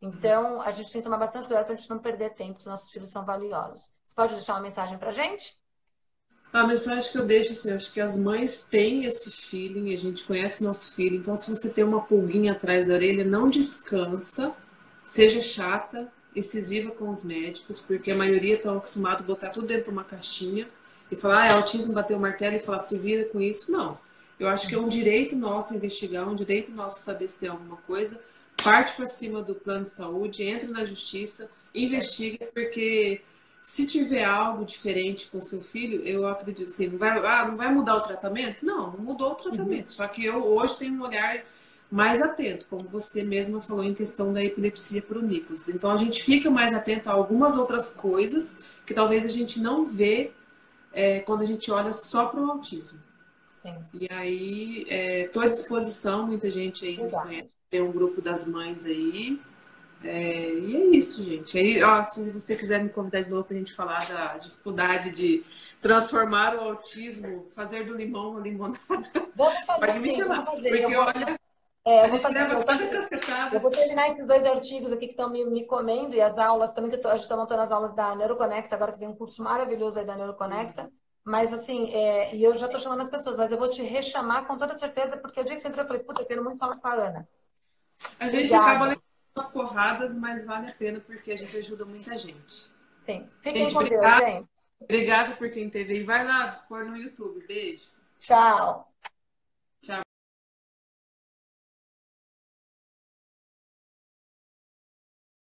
Então, a gente tem que tomar bastante cuidado para a gente não perder tempo, os nossos filhos são valiosos. Você pode deixar uma mensagem para a gente? A mensagem que eu deixo, assim, acho que as mães têm esse feeling, a gente conhece nosso filho, então se você tem uma pulguinha atrás da orelha, não descansa, seja chata, incisiva com os médicos, porque a maioria estão acostumados a botar tudo dentro de uma caixinha e falar, é autismo, bater o martelo e falar, se vira com isso. Não. Eu acho que é um direito nosso investigar, um direito nosso saber se tem alguma coisa, parte para cima do plano de saúde, entra na justiça, investiga, porque se tiver algo diferente com o seu filho, eu acredito assim, não vai mudar o tratamento? Não mudou o tratamento. Só que eu hoje tenho um olhar mais atento, como você mesma falou em questão da epilepsia para o Nicolas. Então a gente fica mais atento a algumas outras coisas que talvez a gente não vê quando a gente olha só para o autismo. Sim. E aí, estou à disposição, muita gente aí me conhece, tem um grupo das mães aí. E é isso, gente. Aí, se você quiser me convidar de novo para a gente falar da dificuldade de transformar o autismo, fazer do limão uma limonada. Vamos fazer pode me chamar. Porque olha, É, A eu vou gente fazer. leva tanta cacetada. Eu vou terminar esses 2 artigos aqui que estão me comendo e as aulas também, a gente está montando as aulas da Neuroconecta, agora que vem um curso maravilhoso aí da Neuroconecta. Mas assim, e eu já estou chamando as pessoas, mas eu vou te rechamar com toda certeza, porque o dia que você entrou, eu falei, puta, eu quero muito falar com a Ana. A gente Obrigada. acaba levando umas porradas, mas vale a pena porque a gente ajuda muita gente. Sim. Fiquem Gente, com Deus, obrigada. gente. Obrigada por quem teve aí. Vai lá pôr no YouTube. Beijo. Tchau.